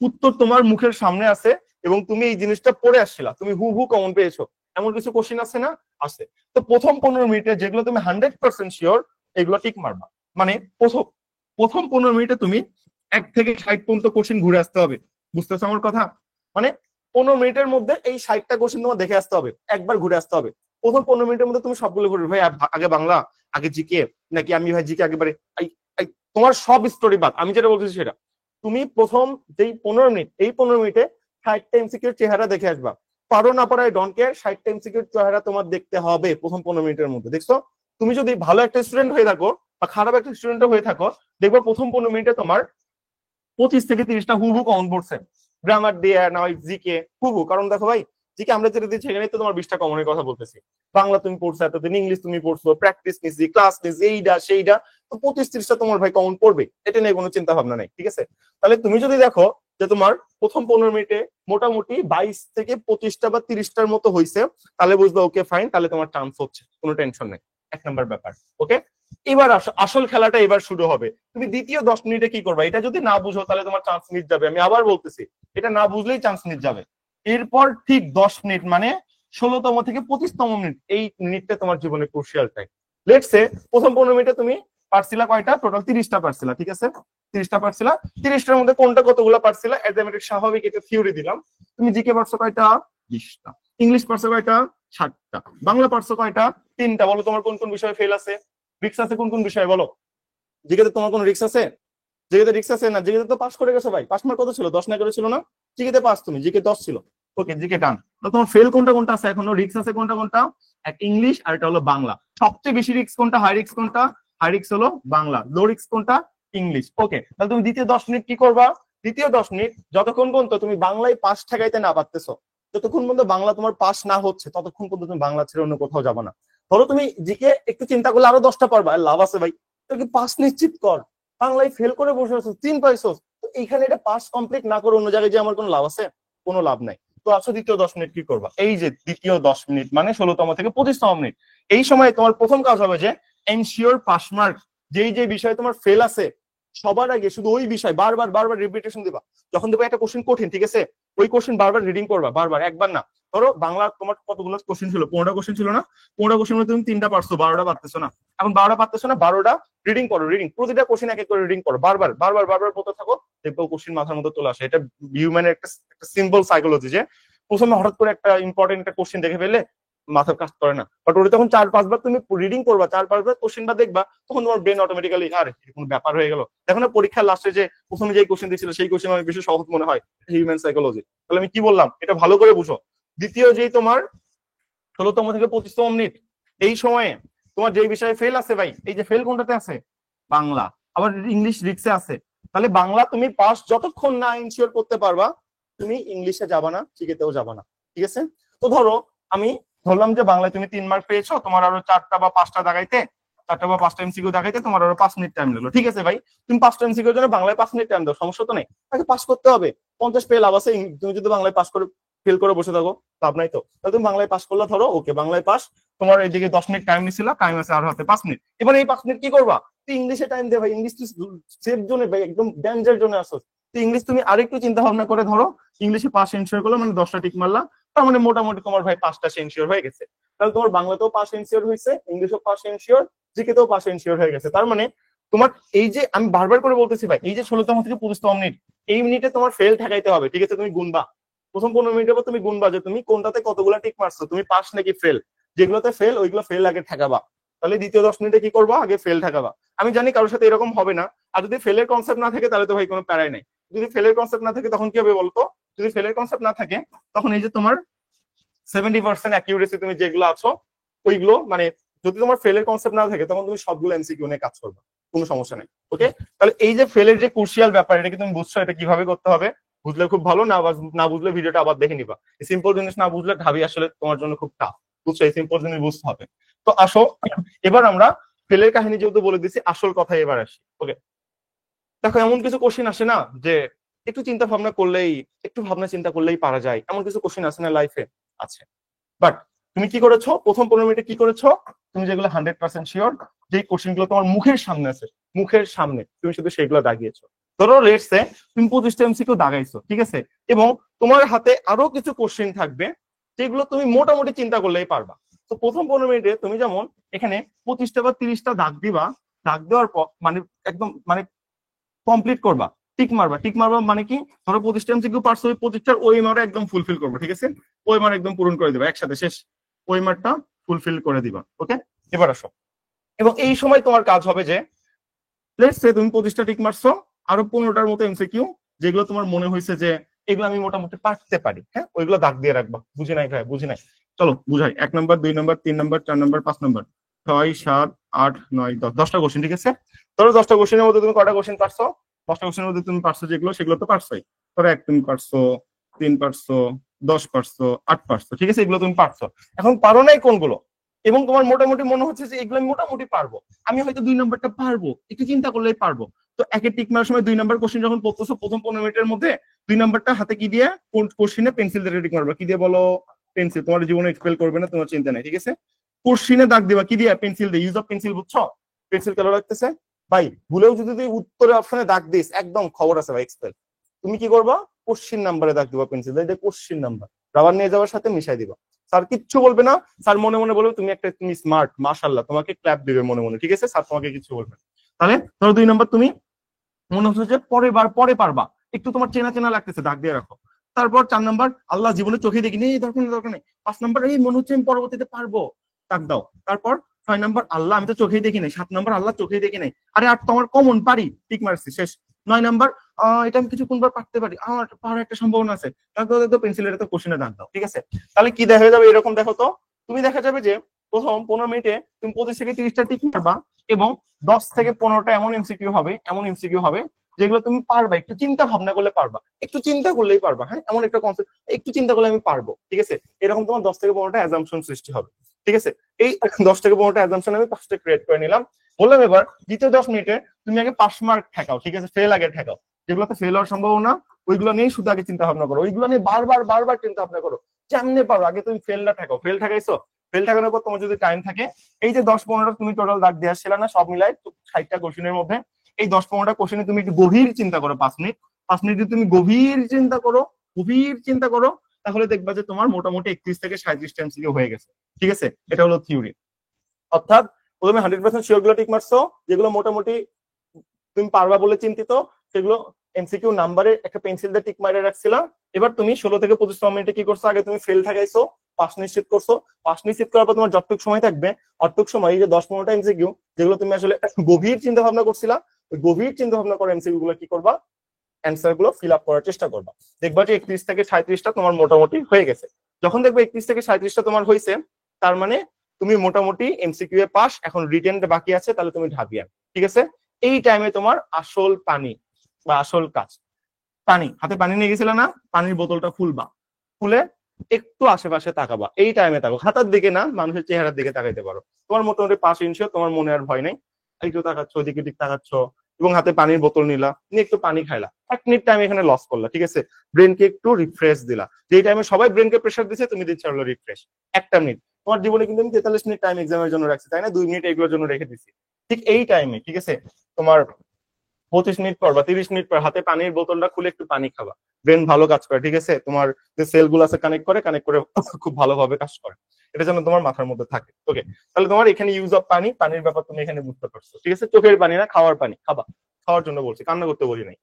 উত্তর তোমার মুখের সামনে আছে এবং তুমি এই জিনিসটা পড়ে আসছিলা, তুমি হু হু কমন পেয়েছো, এমন কিছু কোশ্চিন আছে না? আছে। তো প্রথম 15 মিনিটে যেগুলো তুমি 100% শিওর, এগুলো টিক মারবা। মানে প্রথম প্রথম 15 মিনিটে তুমি 1 থেকে 60 পর্যন্ত কোশ্চিন ঘুরে আসতে হবে। বুঝতেছো আমার কথা? মানে 15 মিনিটের মধ্যে এই 60টা কোশ্চিন তোমার দেখে আসতে হবে, একবার ঘুরে আসতে হবে। প্রথম 15 মিনিটের মধ্যে তুমি সবগুলো ঘুরবে। ভাই আগে বাংলা, আগে জিকে, নাকি আমি ভাই জিকে একেবারে, তোমার সব স্টোরি বাদ, আমি যেটা বলতেছি সেটা। তুমি প্রথম যেই 15 মিনিট, এই 15 মিনিটে 60টা এমসিকিউর চেহারা দেখে আসবা। পারো না পারো, ডোন্ট কেয়ার, 60টা এমসিকিউর চেহারা তোমার দেখতে হবে প্রথম 15 মিনিটের মধ্যে। দেখছো, তুমি যদি ভালো একটা স্টুডেন্ট হয়ে থাকো বা খারাপ একটা স্টুডেন্ট হয়ে থাকো, দেখবো প্রথম 15 মিনিটে তোমার 25 থেকে 30টা হুবহু কমন পড়ছে। গ্রামার দিয়ে না হয় জিকে হুবহু, কারণ দেখো ভাই, জিকে আমরা যেটা দিচ্ছি সেখানে তো তোমার 20টা কমনের কথা বলতেছি। বাংলা তুমি পড়ছো এতদিন, ইংলিশ তুমি পড়ছো, প্র্যাকটিস নিছি, ক্লাস নিছি, এইটা সেইটা, তো 25-30টা তোমার ভাই কমন পড়বে, এটা নিয়ে কোনো চিন্তা ভাবনা নেই, ঠিক আছে? তাহলে তুমি যদি দেখো যে তোমার প্রথম 15 মিনিটে মোটামুটি 22 থেকে 25টা বা 30টার মতো হয়েছে, তাহলে বুঝবে ওকে ফাইন, তাহলে তোমার চান্স হচ্ছে, কোনো টেনশন নেই। 1 নম্বর ব্যাপার। ওকে, এবার আসল খেলাটা এবার শুরু হবে। তুমি দ্বিতীয় 10 মিনিটে কি করবা, এটা যদি না বুঝো তাহলে তোমার চান্স মিস যাবে। আমি আবার বলতেছি, এটা না বুঝলেই চান্স মিস যাবে। এরপর ঠিক 10 মিনিট মানে 16তম থেকে 25তম মিনিট, এই মিনিটটা তোমার জীবনে ক্রুশিয়াল টাইম। লেটস সে প্রথম 15 মিনিটে তুমি পারছিলা কয়টা? টোটাল 30টা পারছিলা, ঠিক আছে? 30টা পারছিলা, 30টার মধ্যে কোনটা কতগুলো পারছিলা, অ্যাথমেটিক স্বাভাবিক, এটা থিওরি দিলাম। তুমি জিকে পারছো কয়টা? 20টা। ইংলিশ পারছো কয়টা? 60টা। বাংলা পারছো কয়টা? 3টা। বলো তোমার কোন কোন বিষয়ে ফেল আছে, রিক্স আছে কোন কোন বিষয়ে বলো? জিকেতে তোমার কোনো রিক্স আছে? জিকেতে রিক্স আছে না? জিকেতে তো পাস করে গেছো ভাই, পাস মার্ক কত ছিল? 10 না করে ছিল না? জিকেতে পাস, তুমি জিকে 10 ছিল। ওকে, জিকে ডান। তো তোমার ফেল কোনটা কোনটা আছে এখনো, রিক্স আছে কোনটা কোনটা? এক ইংলিশ, আর এটা হলো বাংলা। সবচেয়ে বেশি রিক্স কোনটা, হাই রিক্স কোনটা? হাই রিক্স হলো বাংলা। লো রিক্স কোনটা? ইংলিশ। ওকে, তাহলে তুমি দ্বিতীয় 10 মিনিট কি করবা? দ্বিতীয় 10 মিনিট যতক্ষণ পর্যন্ত তুমি বাংলায় পাস ঠেকাইতে না পারতেছো, যতক্ষণ পর্যন্ত বাংলা তোমার পাস না হচ্ছে, ততক্ষণ পর্যন্ত তুমি বাংলা ছেড়ে অন্য কোথাও যাবে না। ধরো তুমি জিকে একটু চিন্তা করলে আরো 10টা পারবা, লাভ আছে ভাই। তোকে পাস নিশ্চিত কর, বাংলায় ফেল করে বসে আছো, 3 পাইছো, তো এইখানে এটা পাস কমপ্লিট না করে অন্য জায়গায় যে আমার কোনো লাভ আছে? কোনো লাভ নাই। তো আসো দ্বিতীয় 10 মিনিট কি করবা? এই যে দ্বিতীয় 10 মিনিট মানে 16তম থেকে 25তম মিনিট, এই সময় তোমার প্রথম কাজ হবে যে এনশিওর পাস মার্ক। যেই যে বিষয়ে তোমার ফেল আছে, সবার আগে শুধু ওই বিষয় বারবার বারবার রিপিটেশন দিবা। যখন দেখবে একটা কোশ্চেন কঠিন, ঠিক আছে, ওই কোশ্চেন বারবার রিডিং করবা, বারবার, একবার না। ধরো বাংলা তোমার কতগুলো কোশ্চেন ছিল? 15টা কোশ্চেন ছিল না? 15টা কোশ্চেন মধ্যে তুমি 3টা পারছো, 12টা পারতেছো না। এখন 12টা পারতেছো না, 12টা রিডিং করো, রিডিং, প্রতিটা কোশ্চেন এক এক করে রিডিং করো, বারবার বারবার বারবার পড়তে থাকো, দেখবে কোশ্চেন মাথার মধ্যে চলে আসে। এটা হিউম্যানের একটা সিম্পল সাইকোলজি, যে প্রথমে হঠাৎ করে একটা ইম্পর্টেন্ট একটা কোশ্চেন দেখে ফেললে মাথার কাজ করে না, বাট ওটা তখন 4-5 বার তুমি রিডিং করবা, 4-5 বার কোশ্চেন বা দেখবা, তখন তোমার ব্রেন অটোমেটিক্যালি আরে কোনো ব্যাপার হয়ে গেল। দেখো না পরীক্ষার লাস্টে যে প্রথমে যে কোশ্চেন দিয়েছিল সেই কোশ্চেন অনেক বেশি সহজ মনে হয়, হিউম্যান সাইকোলজি। তাহলে আমি কি বললাম, এটা ভালো করে বুঝো। দ্বিতীয় যেই তোমার 16তম থেকে 25তম মিনিট, এই সময়ে তোমার যেই বিষয়ে ফেল আছে ভাই, এই যে ফেল কোনটাতে আছে? বাংলা। আবার ইংলিশ রিক্সে আছে, তাহলে বাংলা তুমি পাস যতক্ষণ না ইনশিওর করতে পারবা তুমি ইংলিশে যাবা না, জিকেতেও যাবা না। ঠিক আছে? তো ধরো আমি ধরলাম যে বাংলায় তুমি 3 মার্ক পেয়েছো, তোমার আরো 4টা বা 5টা দাগাইতে, 4টা বা 5টা এমসিকিউ দেখাইতে তোমার আরো 5 মিনিট টাইম লাগলো। ঠিক আছে ভাই, তুমি 5টা এমসিকিউর জন্য বাংলায় 5 মিনিট টাইম দাও, সমস্যা তো নেই। তাকে পাস করতে হবে, 50 পেয়ে লাভ আছে। তুমি যদি বাংলায় পাস করে ফেল করে বসে থাকো লাভ নাই তো। তাহলে তুমি বাংলায় পাস করলে ধরো ওকে বাংলায় পাস, তোমার এইদিকে 10 মিনিট টাইম নিছিল, টাইম আছে আর হাতে 5 মিনিট। এবার এই 5 মিনিট কি করবা? তুই ইংলিশে টাইম দে ভাই, ইংলিশ তুই সেফ জোনে ভাই, একদম ডেঞ্জার জোনে আসো। তুই ইংলিশ তুমি আরেকটু চিন্তা ভাবনা করে ধরো ইংলিশে পাস এনশিওর করলো, মানে 10টা টিক মারলা, তার মানে মোটামুটি তোমার ভাই 5টা এনশিওর হয়ে গেছে। তাহলে তোমার বাংলাতেও পাস এনশিওর হয়েছে, ইংলিশেও পাস এনশিওর, জিকেতেও পাস এনশিওর হয়ে গেছে। তার মানে তোমার এই যে আমি বারবার করে বলতেছি ভাই, এই যে 16তম থেকে 25তম মিনিট, এই মিনিটে তোমার ফেল ঠেকাইতে হবে। ঠিক আছে? তুমি গুনবা, প্রথম 15 মিনিটের পর তুমি গুনবা যে তুমি কোনটাতে কতগুলো টিক মারছো, তুমি পাস নাকি ফেল। যেগুলোতে ফেল ওইগুলো ফেল আগে ঠেকাবা। তাহলে দ্বিতীয় 10 মিনিটে কি করবা? আগে ফেল ঠেকাবা। আমি জানি কারোর সাথে এরকম হবে না, আর যদি ফেলের কনসেপ্ট না থাকে তাহলে তো ভাই কোনো প্যারাই নাই। যদি ফেলের কনসেপ্ট না থাকে তখন কি হবে বলতো? যদি ফেলের কনসেপ্ট না থাকে তখন এই যে তোমার 70% অ্যাকিউরেসি তুমি যেগুলো আছো ওইগুলো, মানে যদি তোমার ফেলের কনসেপ্ট না থাকে তখন তুমি সবগুলো এমসিকিউ নিয়ে কাজ করবে, কোনো সমস্যা নেই। ওকে? তাহলে এই যে ফেলের যে ক্রুশিয়াল ব্যাপার, এটা কি তুমি বুঝছো? এটা কিভাবে করতে হবে বুঝলে খুব ভালো, না বুঝলে ভিডিওটা আবার দেখে নিবা। এই সিম্পল জিনিস না বুঝলে ঢাবি আসলে তোমার জন্য খুব টাফ, বুঝছো? এই সিম্পল জিনিস বুঝতে হবে। তো আসো এবার আমরা ফেলের কাহিনী যেহেতু বলে দিচ্ছি, আসল কথায় এবার আসি। ওকে, দেখো এমন কিছু কোশ্চেন আসে না যে একটু চিন্তা ভাবনা করলেই, একটু ভাবনা চিন্তা করলেই পারা যায়, এমন কিছু কোশ্চেন আসে না লাইফে? আছে। বাট তুমি কি করেছো প্রথম 15 মিনিটে? কি করেছো তুমি? যেগুলো 100% শিওর, যে কোশ্চেন গুলো তোমার মুখের সামনে আছে, মুখের সামনে তুমি শুধু সেগুলো দাগিয়েছো। ধরো লেটস সে তুমি 25টা এমসিকিউ দাগাইছো, ঠিক আছে, এবং তোমার হাতে আরো কিছু কোশ্চেন থাকবে যেগুলো তুমি মোটামুটি চিন্তা করলেই পারবা। তো প্রথম 15 মিনিটে তুমি যেমন এখানে 25টা বা 30টা দাগ দিবা, দাগ দেওয়ার পর মানে একদম মানে কমপ্লিট করবা, টিক মারবা। টিক মারবা মানে কি? ধরো 25টা এমসিকিউ পারছো, ওই 25টার ওই মারে একদম ফুলফিল করবা। ঠিক আছে? ওই মার একদম পূরণ করে দিবা, একসাথে শেষ, ওই মারটা ফুলফিল করে দিবা। ওকে, এবার আসো, এবং এই সময় তোমার কাজ হবে যে লেটস সে তুমি 25টা টিক মারছো, আরো 15টার মতো এমসিকিউ যেগুলো তোমার মনে হয়েছে যে এগুলো আমি মোটামুটি পারতে পারি, হ্যাঁ, ওইগুলো দাগ দিয়ে রাখবা। বুঝি নাই ভাই, বুঝি নাই, চলো বুঝাই। 1 নম্বর, 2 নম্বর, 3 নম্বর, 4 নম্বর, 5 নম্বর, 6, 7, 8, 9, 10, 10টা কোশ্চেন। ঠিক আছে? ধরো 10টা কোশ্চেনের মধ্যে তুমি কয়টা কোশ্চেন পারছো? 10টা কোশ্চেনের মধ্যে তুমি পারছো যেগুলো, সেগুলো তো পারছোই। ধরো 1 তুমি পারছো, 3 পারছো, 10 পারছো, 8 পারছো। ঠিক আছে? এগুলো তুমি পারছো। এখন পারো নাই কোনগুলো, এবং তোমার মোটামুটি মনে হচ্ছে যে এগুলো আমি মোটামুটি পারবো, আমি হয়তো 2 নম্বরটা পারবো, একটু চিন্তা করলেই পারবো। তো একের টিক মারার সময় 2 নম্বর কোশ্চেন যখন পড়তেছো প্রথম 15 মিনিটের মধ্যে, 2 নম্বরটা হাতে কি দিয়ে, কোন কোশ্চেনে পেন্সিল দিয়ে টিক মারবা। কি দিয়ে বলো? পেন্সিল। তোমার জীবনে এক্সপেল করবে না, তোমার চিন্তা নাই। ঠিক আছে? কোশ্চেনে দাগ দিবা কি দিয়ে? পেন্সিল দিয়ে। ইউজ অফ পেন্সিল, বুঝছো? পেন্সিল কেন রাখতেছে ভাই? ভুলেও যদি তুই উত্তরের অপশনে দাগ দিস, একদম খবর আছে ভাই, এক্সপেল। তুমি কি করবা? কোশ্চেন নাম্বারে দাগ দিবা পেন্সিল দিয়ে, কোশ্চেন নাম্বার রাবার নিয়ে যাওয়ার সাথে মিশাই দিবা। স্যার কিচ্ছু বলবে না, স্যার মনে মনে বলবে তুমি স্মার্ট, মাশাআল্লাহ, তোমাকে ক্ল্যাপ দিবে মনে মনে। ঠিক আছে? স্যার তোমাকে কিছু বলবে না। তাহলে ধরো 2 নম্বর তুমি মনে হচ্ছে যে পরে পারবা, একটু তোমার চেনা চেনা লাগতেছে, দাগ দিয়ে রাখো। তারপর 4 নম্বর, আল্লাহ জীবনে চোখে দেখিনি, দরকার নেই। 5 নম্বর, এই মনে হচ্ছে আমি পরবর্তীতে পারবো, দাগ দাও। তারপর 6 নম্বর, আল্লাহ আমি তো চোখেই দেখি নাই। 7 নম্বর, আল্লাহ চোখেই দেখি নাই। আরে 8 তোমার কমন, পারি, টিক মারছি, শেষ। 9 নম্বর, এটা আমি কিছু কোনবার পারতে পারি, আমার পারার একটা সম্ভাবনা আছে, তারপর তো পেন্সিলের তো কোশ্চেনে দাগ দাও। ঠিক আছে? তাহলে কি দেখা যাবে? এরকম দেখো তো, তুমি দেখা যাবে যে প্রথম 15 মিনিটে তুমি 25 থেকে 30টা টিক মারবা, এবং 10 থেকে 15টা এমন এমসিকিউ হবে, যেগুলো তুমি পারবা, একটু চিন্তা ভাবনা করলে পারবা, একটু চিন্তা করলেই পারবা। হ্যাঁ, এমন একটা কনসেপ্ট, একটু চিন্তা করলে আমি পারবো। ঠিক আছে? এরকম তোমার 10 থেকে 15টা অ্যাজাম্পশন সৃষ্টি হবে। ঠিক আছে? এই 10 থেকে 15টা অ্যাজাম্পশন আমি 5টা ক্রিয়েট করে নিলাম। বললাম এবার দ্বিতীয় 10 মিনিটে তুমি আগে পাস মার্ক ঠেকাও। ঠিক আছে? ফেল আগে ঠেকাও, যেগুলোতে ফেল হওয়ার সম্ভাবনা ওইগুলো নিয়ে শুধু আগে চিন্তা ভাবনা করো, ওইগুলো নিয়ে বারবার বারবার চিন্তা ভাবনা করো। কেমনে পারো? আগে তুমি ফেলটা ঠেকাও। ফেল ঠেকাইছো, ফেল ঠেকানোর পর তোমার যদি টাইম থাকে, এই যে 10-15টা তুমি টোটাল দাগ দিয়ে আসছিলে না সব মিলাই 60টা কোশ্চেনের মধ্যে, এই 10-15টা কোশ্চেনে তুমি একটু গভীর চিন্তা করো 5 মিনিট। 5 মিনিট যদি তুমি গভীর চিন্তা করো, তাহলে দেখবা যে তোমার মোটামুটি 31 থেকে 37টা এমসিকিউ হয়ে গেছে। ঠিক আছে? এটা হলো থিওরি। অর্থাৎ প্রথমে 100% শিওর গুলো টিক মারছো, যেগুলো মোটামুটি তুমি পারবা বলে চিন্তিত, সেগুলো এমসিকিউ নাম্বারে একটা পেন্সিল দিয়ে টিক মারে রাখছিলাম। এবার তুমি 16 থেকে 25 মিনিটে কি করছো? আগে তুমি ফেল ঠেকাইছো, পাস নিশ্চিত করছো। পাস নিশ্চিত করার পর তোমার যতটুকু সময় থাকবে, অতটুক সময় এই যে 10-15টা এমসিকিউ যেগুলো তুমি আসলে গভীর চিন্তা ভাবনা করছিলা, ওই গভীর চিন্তা ভাবনা করা এমসিকিউ গুলো কি করবা? অ্যান্সার গুলো ফিল আপ করার চেষ্টা করবা। দেখবা যে 31 থেকে 37টা তোমার মোটামুটি হয়ে গেছে। যখন দেখবে 31 থেকে 37টা তোমার হয়েছে, তার মানে তুমি মোটামুটি এমসিকিউ এ পাস। এখন রিটেন বাকি আছে, তাহলে তুমি ঢাবিয়া। ঠিক আছে? এই টাইমে তোমার আসল পানি, বা আসল কাজ। পানি, হাতে পানি নিয়ে গেছিল না, পানির বোতলটা খুলবা, খুলে একটু আশেপাশে তাকাবা, এই টাইমে তাকো, হাতার দিকে না, মানুষের চেহারার দিকে তাকাইতে পারো। তোমার মোটামুটি 5 ইঞ্চিও তোমার মনে আর ভয় নেই, একটু তাকাচ্ছ, ওইদিকে দিক তাকাচ্ছ, এবং হাতে পানির বোতল নিলা, নিয়ে একটু পানি খাইলা, 1 মিনিট টাইম এখানে লস করলা, ঠিক আছে, ব্রেনকে একটু রিফ্রেশ দিলা। যেই টাইমে সবাই ব্রেনকে প্রেশার দিচ্ছে, তুমি দিচ্ছ হলো রিফ্রেশ 1 মিনিট। তোমার জীবনে কিন্তু আমি 43 মিনিট টাইম এক্সামের জন্য রাখছি, তাই না, 2 মিনিট এগুলোর জন্য রেখে দিচ্ছি। ঠিক এই টাইমে, ঠিক আছে, তোমার 25 মিনিট পর বা 30 মিনিট পর হাতে পানির বোতলটা খুলে একটু পানি খাবা, ব্রেন ভালো কাজ করে, ঠিক আছে, তোমার যে সেল গুলো আছে কানেক্ট করে খুব ভালোভাবে কাজ করে, এটা যেন তোমার মাথার মধ্যে থাকে। ওকে, তাহলে তোমার এখানে ইউজ অফ পানি, পানির ব্যাপার তুমি এখানে বুঝতে পারছো, ঠিক আছে, চোখের পানি না, খাওয়ার পানি খাবা, খাওয়ার জন্য বলছি, কান্না করতে বলি নাই।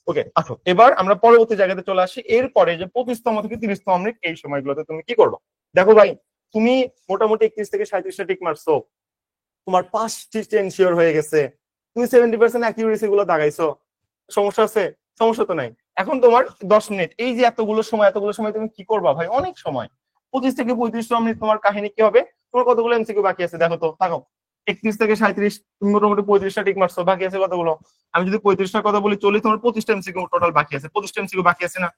ওকে, আসো এবার আমরা পরবর্তী জায়গাতে চলে আসি। এরপরে যে 25তম থেকে 30তম মিনিট, এই সময়গুলোতে তুমি কি করবো? দেখো ভাই, তুমি মোটামুটি 31 থেকে 37টা টিক মারছো, তোমার 5টি এনশিওর হয়ে গেছে, তুমি 70% অ্যাকিউরেসি গুলো দাগাইছো, সমস্যা আছে? সমস্যা তো নাই। এখন তোমার 10 মিনিট, এই যে এতগুলো সময় তুমি কি করবা ভাই? অনেক সময়, 25 থেকে 35 মিনিট তোমার কাহিনী কি হবে? তোমার কতগুলো এমসিকিউ বাকি আছে দেখো তো, তাকাও, 31 থেকে 37 তুমি মোটামুটি 35টা টিক মারছো, বাকি আছে কতগুলো? আমি যদি 35টার কথা বলি, চলি, তোমার 25টা এমসিকিউ টোটাল বাকি আছে, 25টা এমসিকিউ বাকি আছে না?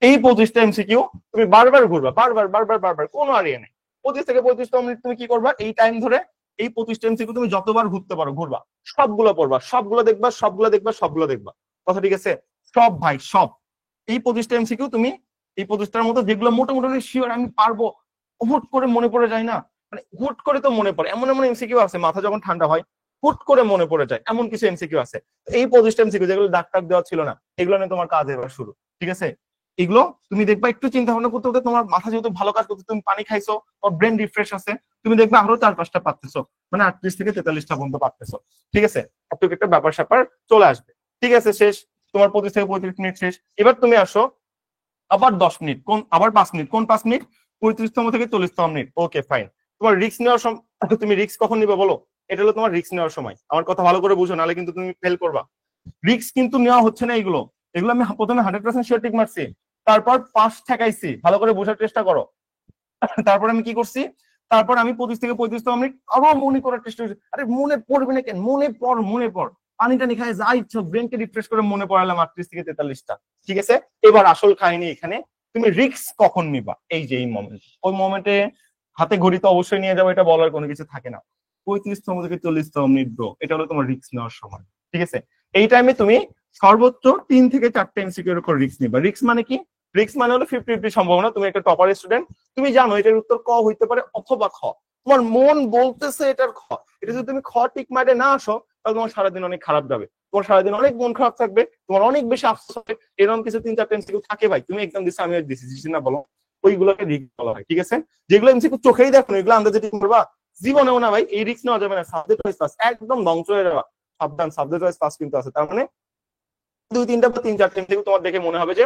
এই 25টা এমসিকিউ তুমি বারবার ঘুরবা, বারবার, কোনো আরিয়া নেই। 25 থেকে 35 মিনিট তুমি কি করবা এই টাইম ধরে? এই 25টা এমসিকিউ তুমি যতবার ঘুরতে পারো ঘুরবা, সবগুলো পড়বা, সবগুলো দেখবা। কথা ঠিক আছে? সব ভাই, সব। এই 25টা এমসিকিউ তুমি, এই 25টার মতো যেগুলো মোটামুটি শিওর আমি পারবো, হুট করে মনে পড়ে যায় না, মানে হুট করে তো মনে পড়ে, এমন এমন এমসিকিউ আছে, মাথা যখন ঠান্ডা হয় হুট করে মনে পড়ে যায়, এমন কিছু এমসিকিউ আছে। এই 25টা এমসিকিউ যেগুলো ডাক্তার দেওয়া ছিল না, এগুলো নিয়ে তোমার কাজ এবার শুরু, ঠিক আছে? এগুলো তুমি দেখবা একটু চিন্তা ভাবনা করতে করতে তোমার মাথা যেহেতু ভালো কাজ করতে, তুমি পানি খাইছো, তোমার ব্রেন রিফ্রেশ আছে, তুমি দেখবে আরো 4-5টা পারতেছো, মানে 38 থেকে 43টা পর্যন্ত পারতেছো, ঠিক আছে, একটু একটা ব্যাপার স্যাপার চলে আসবে। ঠিক আছে, শেষ, তোমার 25 থেকে 35 মিনিট শেষ। এবার তুমি আসো আবার 10 মিনিট, কোন আবার 5 মিনিট, কোন 5 মিনিট? 35তম থেকে 40তম মিনিট। ওকে ফাইন, তোমার রিস্ক নেওয়ার সময়, তুমি রিস্ক কখন নিবে বলো? এটা হলো তোমার রিস্ক নেওয়ার সময়, আমার কথা ভালো করে বুঝো, নাহলে কিন্তু তুমি ফেল করবা। রিস্ক কিন্তু নেওয়া হচ্ছে না, এগুলো এগুলো আমি প্রথমে 100% শিওর টিক মারছি, তারপর পাস ঠেকাইছি, ভালো করে বোঝার চেষ্টা করো। তারপর আমি কি করছি? তারপর আমি 25 থেকে 35তম মিনিট আরো মনে করার চেষ্টা করছি, আরে মনে পড়বে না কেন, মনে পড়, পানি টানি খায় যা ইচ্ছা, ব্রেনকে রিফ্রেশ করে মনে পড়ালাম 38 থেকে 43টা, ঠিক আছে। এবার আসল কাহিনী এখানে, তুমি রিস্ক কখন নিবা? এই যে এই মোমেন্ট, ওই মোমেন্টে হাতে ঘড়ি তো অবশ্যই নিয়ে যাবো, এটা বলার কোনো কিছু থাকে না। 35তম থেকে 40তম মিনিট ব্রো, এটা হলো তোমার রিস্ক নেওয়ার সময়, ঠিক আছে। এই টাইমে তুমি সর্বোচ্চ 3 থেকে 4টা এমসিকিউর উপর রিস্ক নিবা। রিস্ক মানে কি? রিস্ক মানে হলো 50-50 সম্ভাবনা, তুমি একটা টপার স্টুডেন্ট, তুমি জানো এটার উত্তর ক হইতে পারে অথবা খ, তোমার মন বলতেছে এটার খ, এটা যদি তুমি খ টিক মারে না আসো, তাহলে তোমার সারাদিন অনেক খারাপ যাবে, তোমার সারাদিন অনেক মন খারাপ থাকবে, তোমার অনেক বেশি আফসোস হবে। এরকম কিছু 3-4টা এমসিকিউ থাকে ভাই, তুমি একদম দিচ্ছ, আমি দিচ্ছি না বলো, ওইগুলোকে রিস্ক বলা হয়, ঠিক আছে। যেগুলো এমসিকিউ চোখেই দেখো না, এগুলো আন্দাজে টিক করবা, জীবনেও না ভাই, এই রিস্ক নেওয়া যাবে না, সাবজেক্ট ওয়াইজ পাস একদম ধ্বংস হয়ে যাবে। সাবধান, সাবজেক্ট ওয়াইজ পাস কিন্তু আছে, তার মানে 2-3টা বা 3-4টা এমসিকিউ তোমার দেখে মনে হবে যে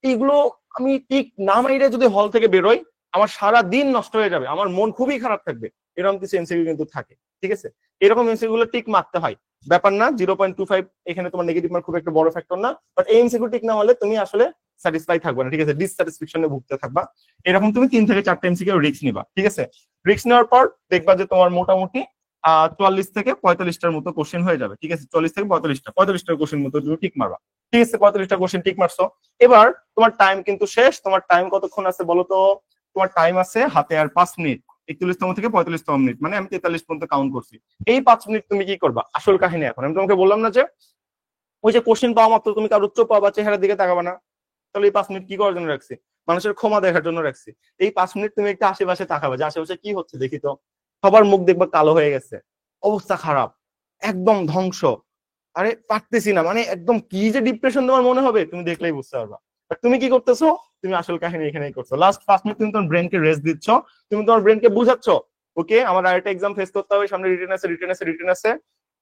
এইগুলো আমি ঠিক না মাইরে যদি হল থেকে বেরোই, আমার সারা দিন নষ্ট হয়ে যাবে, আমার মন খুবই খারাপ থাকবে, এরকম কিছু এমসিকিউ কিন্তু থাকে, ঠিক আছে। এরকম এমসিকিউ গুলো টিক মারতে হয়, ব্যাপার না, 0.25 এখানে তোমার নেগেটিভ মার্ক খুব একটা বড় ফ্যাক্টর না, বাট এই এমসিকিউ টিক না হলে তুমি আসলে স্যাটিসফাই থাকবে না, ঠিক আছে, ডিসস্যাটিসফ্যাকশনে ভুগতে থাকবা। এরকম তুমি 3 থেকে 4টা এমসিকিউ রিস্ক নিবা, ঠিক আছে। রিস্ক নেওয়ার পর দেখবা যে তোমার মোটামুটি 44 থেকে 45টার মতো কোশ্চেন হয়ে যাবে, ঠিক আছে, 40 থেকে 45টার কোশ্চেন মতো তুমি ঠিক মারবা, ঠিক আছে, 45টা কোশ্চেন ঠিক মারছো। এবার তোমার টাইম কিন্তু শেষ, তোমার টাইম কতক্ষণ আছে বলো তো? তোমার টাইম আছে হাতে আর 5 মিনিট, 41তম থেকে 45তম মিনিট, মানে আমি 43 পর্যন্ত কাউন্ট করছি। এই 5 মিনিট তুমি কি করবা? আসল কাহিনী এখন আমি তোমাকে বললাম না যে ওই যে কোশ্চেন পাওয়া মাত্র তুমি কারোর চোখ পাবা, চেহারার দিকে তাকাবা না, তাহলে এই 5 মিনিট কি করার জন্য রাখছি? মানুষের ক্ষমা দেখার জন্য রাখছি। এই 5 মিনিট তুমি একটা আশেপাশে তাকাবা, যে আশেপাশে কি হচ্ছে দেখি তো, সবার মুখ দেখবা কালো হয়ে গেছে, অবস্থা খারাপ, একদম ধ্বংস, আরে পারতেছি না, মানে একদম কি যে ডিপ্রেশন তোমার মনে হবে, তুমি দেখলেই বুঝতে পারবা। তুমি কি করতেছো? তুমি আসল কাহিনী এখানেই করছো, লাস্ট 5 মিনিট তুমি তোমার ব্রেনকে রেস্ট দিচ্ছ, তুমি তোমার ব্রেনকে বুঝাচ্ছ, ওকে আমার আরেকটা এক্সাম ফেস করতে হবে, সামনে রিটেন আছে,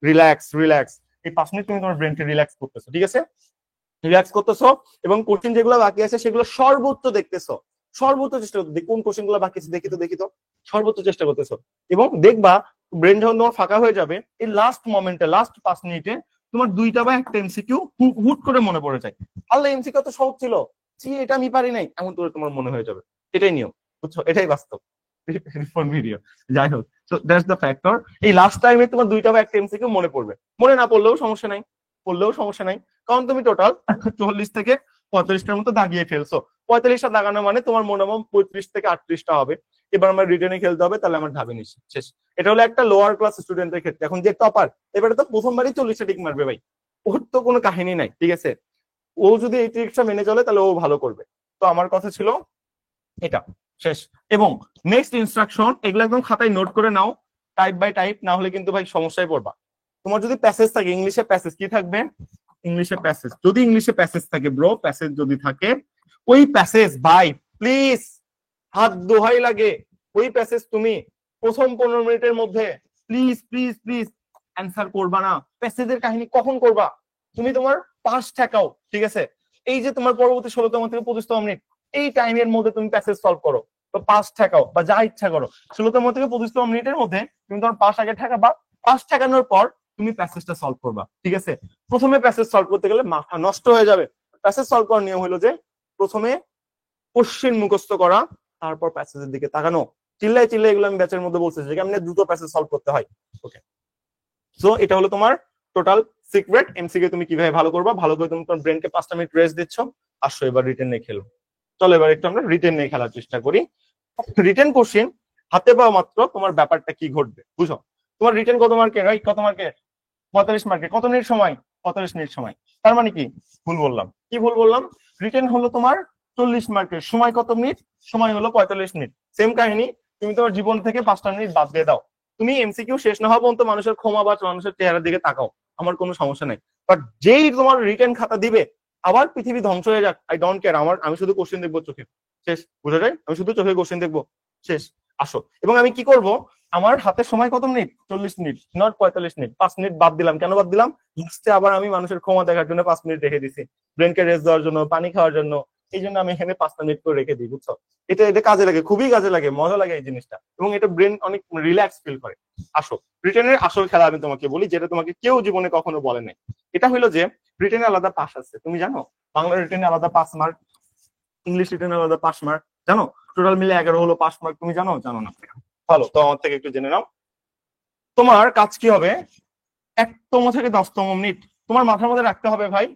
রিল্যাক্স। এই 5 মিনিট তুমি তোমার ব্রেনকে রিল্যাক্স করতেছো, ঠিক আছে, রিল্যাক্স করতেছো, এবং কোশ্চেন যেগুলো বাকি আছে সেগুলো সর্বোচ্চ দেখতেছো, সর্বোচ্চ চেষ্টা করতে, কোন কোশ্চেন গুলো বাকি আছে দেখি তো, সর্বোচ্চ চেষ্টা করতেছো, এবং দেখবা ব্রেন যখন তোমার ফাঁকা হয়ে যাবে, এই লাস্ট মোমেন্টে, লাস্ট 5 মিনিটে তোমার 2টা বা 1টা এমসিকিউ হুট করে মনে পড়ে যায়, আল্লাহ এমসিকিউ তো সহজ ছিল, এটা আমি পারি নাই, এমন করে তোমার মনে হয়ে যাবে। এটাই নিয়ম, বুঝছো, এটাই বাস্তব ভিডিও। যাই হোক, সো দ্যাটস দ্য ফ্যাক্টর, এই লাস্ট টাইমে তোমার 2টা বা 1টা এমসিকিউ মনে পড়বে, মনে না পড়লেও সমস্যা নাই, করলেও সমস্যা নাই, কারণ তুমি টোটাল 40 থেকে 45টার মতো দাগিয়ে ফেলছো। 45টা দাগানো মানে তোমার মিনিমাম 35 থেকে 38টা হবে। এবার আমার রিটেনে খেলতে হবে, তাহলে আমার ঢাবে নিচ্ছে শেষ। এটা হলো একটা লোয়ার ক্লাস স্টুডেন্টের ক্ষেত্রে। এখন যে টপার, এবারে তো প্রথমবারই 40টা টিক মারবে ভাই, ওর তো কোনো কাহিনী নাই, ঠিক আছে? ও যদি এই ট্রিক্সটা মেনে চলে তাহলে ও ভালো করবে। তো আমার কথা ছিল এটা শেষ। এবং নেক্সট ইনস্ট্রাকশন, এগুলো একদম খাতায় নোট করে নাও, টাইপ বাই টাইপ, না হলে কিন্তু ভাই সমস্যায় পড়বা। তোমার যদি প্যাসেজ থাকে, ইংলিশে প্যাসেজ কি থাকবে? ইংলিশে প্যাসেজ, যদি ইংলিশে প্যাসেজ থাকে ব্রো, প্যাসেজ যদি থাকে, ওই প্যাসেজ ভাই প্লিজ হাত দোহাই লাগে, ওই প্যাসেজ তুমি প্রথম 15 মিনিটের মধ্যে প্লিজ প্লিজ প্লিজ অ্যান্সার করবা না। প্যাসেজের কাহিনী কখন করবা? তুমি তোমার পাস ঠেকাও, ঠিক আছে? এই যে তোমার পরবর্তী 16তম থেকে 25তম মিনিট, এই টাইমের মধ্যে তুমি প্যাসেজ সলভ করো, তো পাস ঠেকাও বা যা ইচ্ছা করো। 16তম থেকে 25তম মিনিটের মধ্যে তুমি তোমার পাস আগে ঠেকাবা, পাস ঠেকানোর পর তুমি প্যাসেজটা সলভ করবা, ঠিক আছে? প্রথমে প্যাসেজ সলভ করতে গেলে মাথা নষ্ট হয়ে যাবে। প্যাসেজ সলভ করার নিয়ম হলো যে প্রথমে কোশ্চেন মুখস্থ করা, তারপর প্যাসেজের দিকে তাকানো। চিল্লাই চিল্লাই এগুলো আমি ব্যাচের মধ্যে বলতেছি যে কেমনে দ্রুত প্যাসেজ সলভ করতে হয়। ওকে, সো এটা হলো তোমার টোটাল সিক্রেট। এমসিকিউ তুমি কিভাবে ভালো করবা, ভালো করে তুমি তোমার ব্রেনকে 5টা মিনিট রেস্ট দিচ্ছ। আসো এবার রিটেন নিয়ে খেলবো। চলো এবার একটু আমরা রিটেন নিয়ে খেলার চেষ্টা করি। রিটেন কোশ্চেন হাতে পাওয়া মাত্র তোমার ব্যাপারটা কি ঘটবে বুঝো। তোমার রিটেন কত মার্কের? কত মার্কের? 45 মার্কের। কত মিনিট সময়? 45 মিনিট সময়। তার মানে কি ভুল বললাম? কি ভুল বললাম? রিটেন হলো তোমার 40 মার্কের, সময় কত মিনিট? সময় হলো 45 মিনিট। সেম কাহিনী, তুমি তোমার জীবন থেকে 5টা মিনিট বাদ দিয়ে দাও। তুমি এমসিকিউ শেষ না হওয়া পর্যন্ত মানুষের ক্ষমা বা মানুষের চেহারার দিকে তাকাও, আমার কোনো সমস্যা নাই। বাট যেই তোমার রিটেন খাতা দিবে, আবার পৃথিবী ধ্বংস হয়ে যাক, আই ডোন্ট কেয়ার। আমি শুধু কোশ্চেন দেখবো চোখে, শেষ। বুঝা যায়? আমি শুধু চোখে কোশ্চেন দেখবো, শেষ। আসো, এবং আমি কি করব, আমার হাতে সময় কত minute? 40 minute, not 45 minute. 5 minute বাদ দিলাম, কেন বাদ দিলাম? লাস্টে আবার আমি মানুষের ক্ষমা দেখার জন্য 5 মিনিট রেখে দিছি, ব্রেনকে রেস্ট দেওয়ার জন্য, পানি খাওয়ার জন্য। এই জন্য আমি এখানে 5টা মিনিট করে রেখে দিই, বুঝছো? এটা এটা কাজে লাগে, খুবই কাজে লাগে, মজা লাগে এই জিনিসটা, এবং এটা ব্রেন অনেক রিল্যাক্স ফিল করে। আসো, রিটেনের আসল খেলা আমি তোমাকে বলি, যেটা তোমাকে কেউ জীবনে কখনো বলে নাই। এটা হলো যে রিটেনে আলাদা পাস আছে, তুমি জানো? বাংলা রিটেনে আলাদা 5 মার্ক, ইংলিশ রিটেনে আলাদা 5 মার্ক, জানো? টোটাল মিলে 11 হলো 5 মার্ক, তুমি জানো? জানো না? ভালো, তো আমার থেকে একটু জেনে নাও। তোমার কাজ কি হবে, 1তম থেকে 10তম মিনিট তোমার মাথার মধ্যে রাখতে হবে ভাই,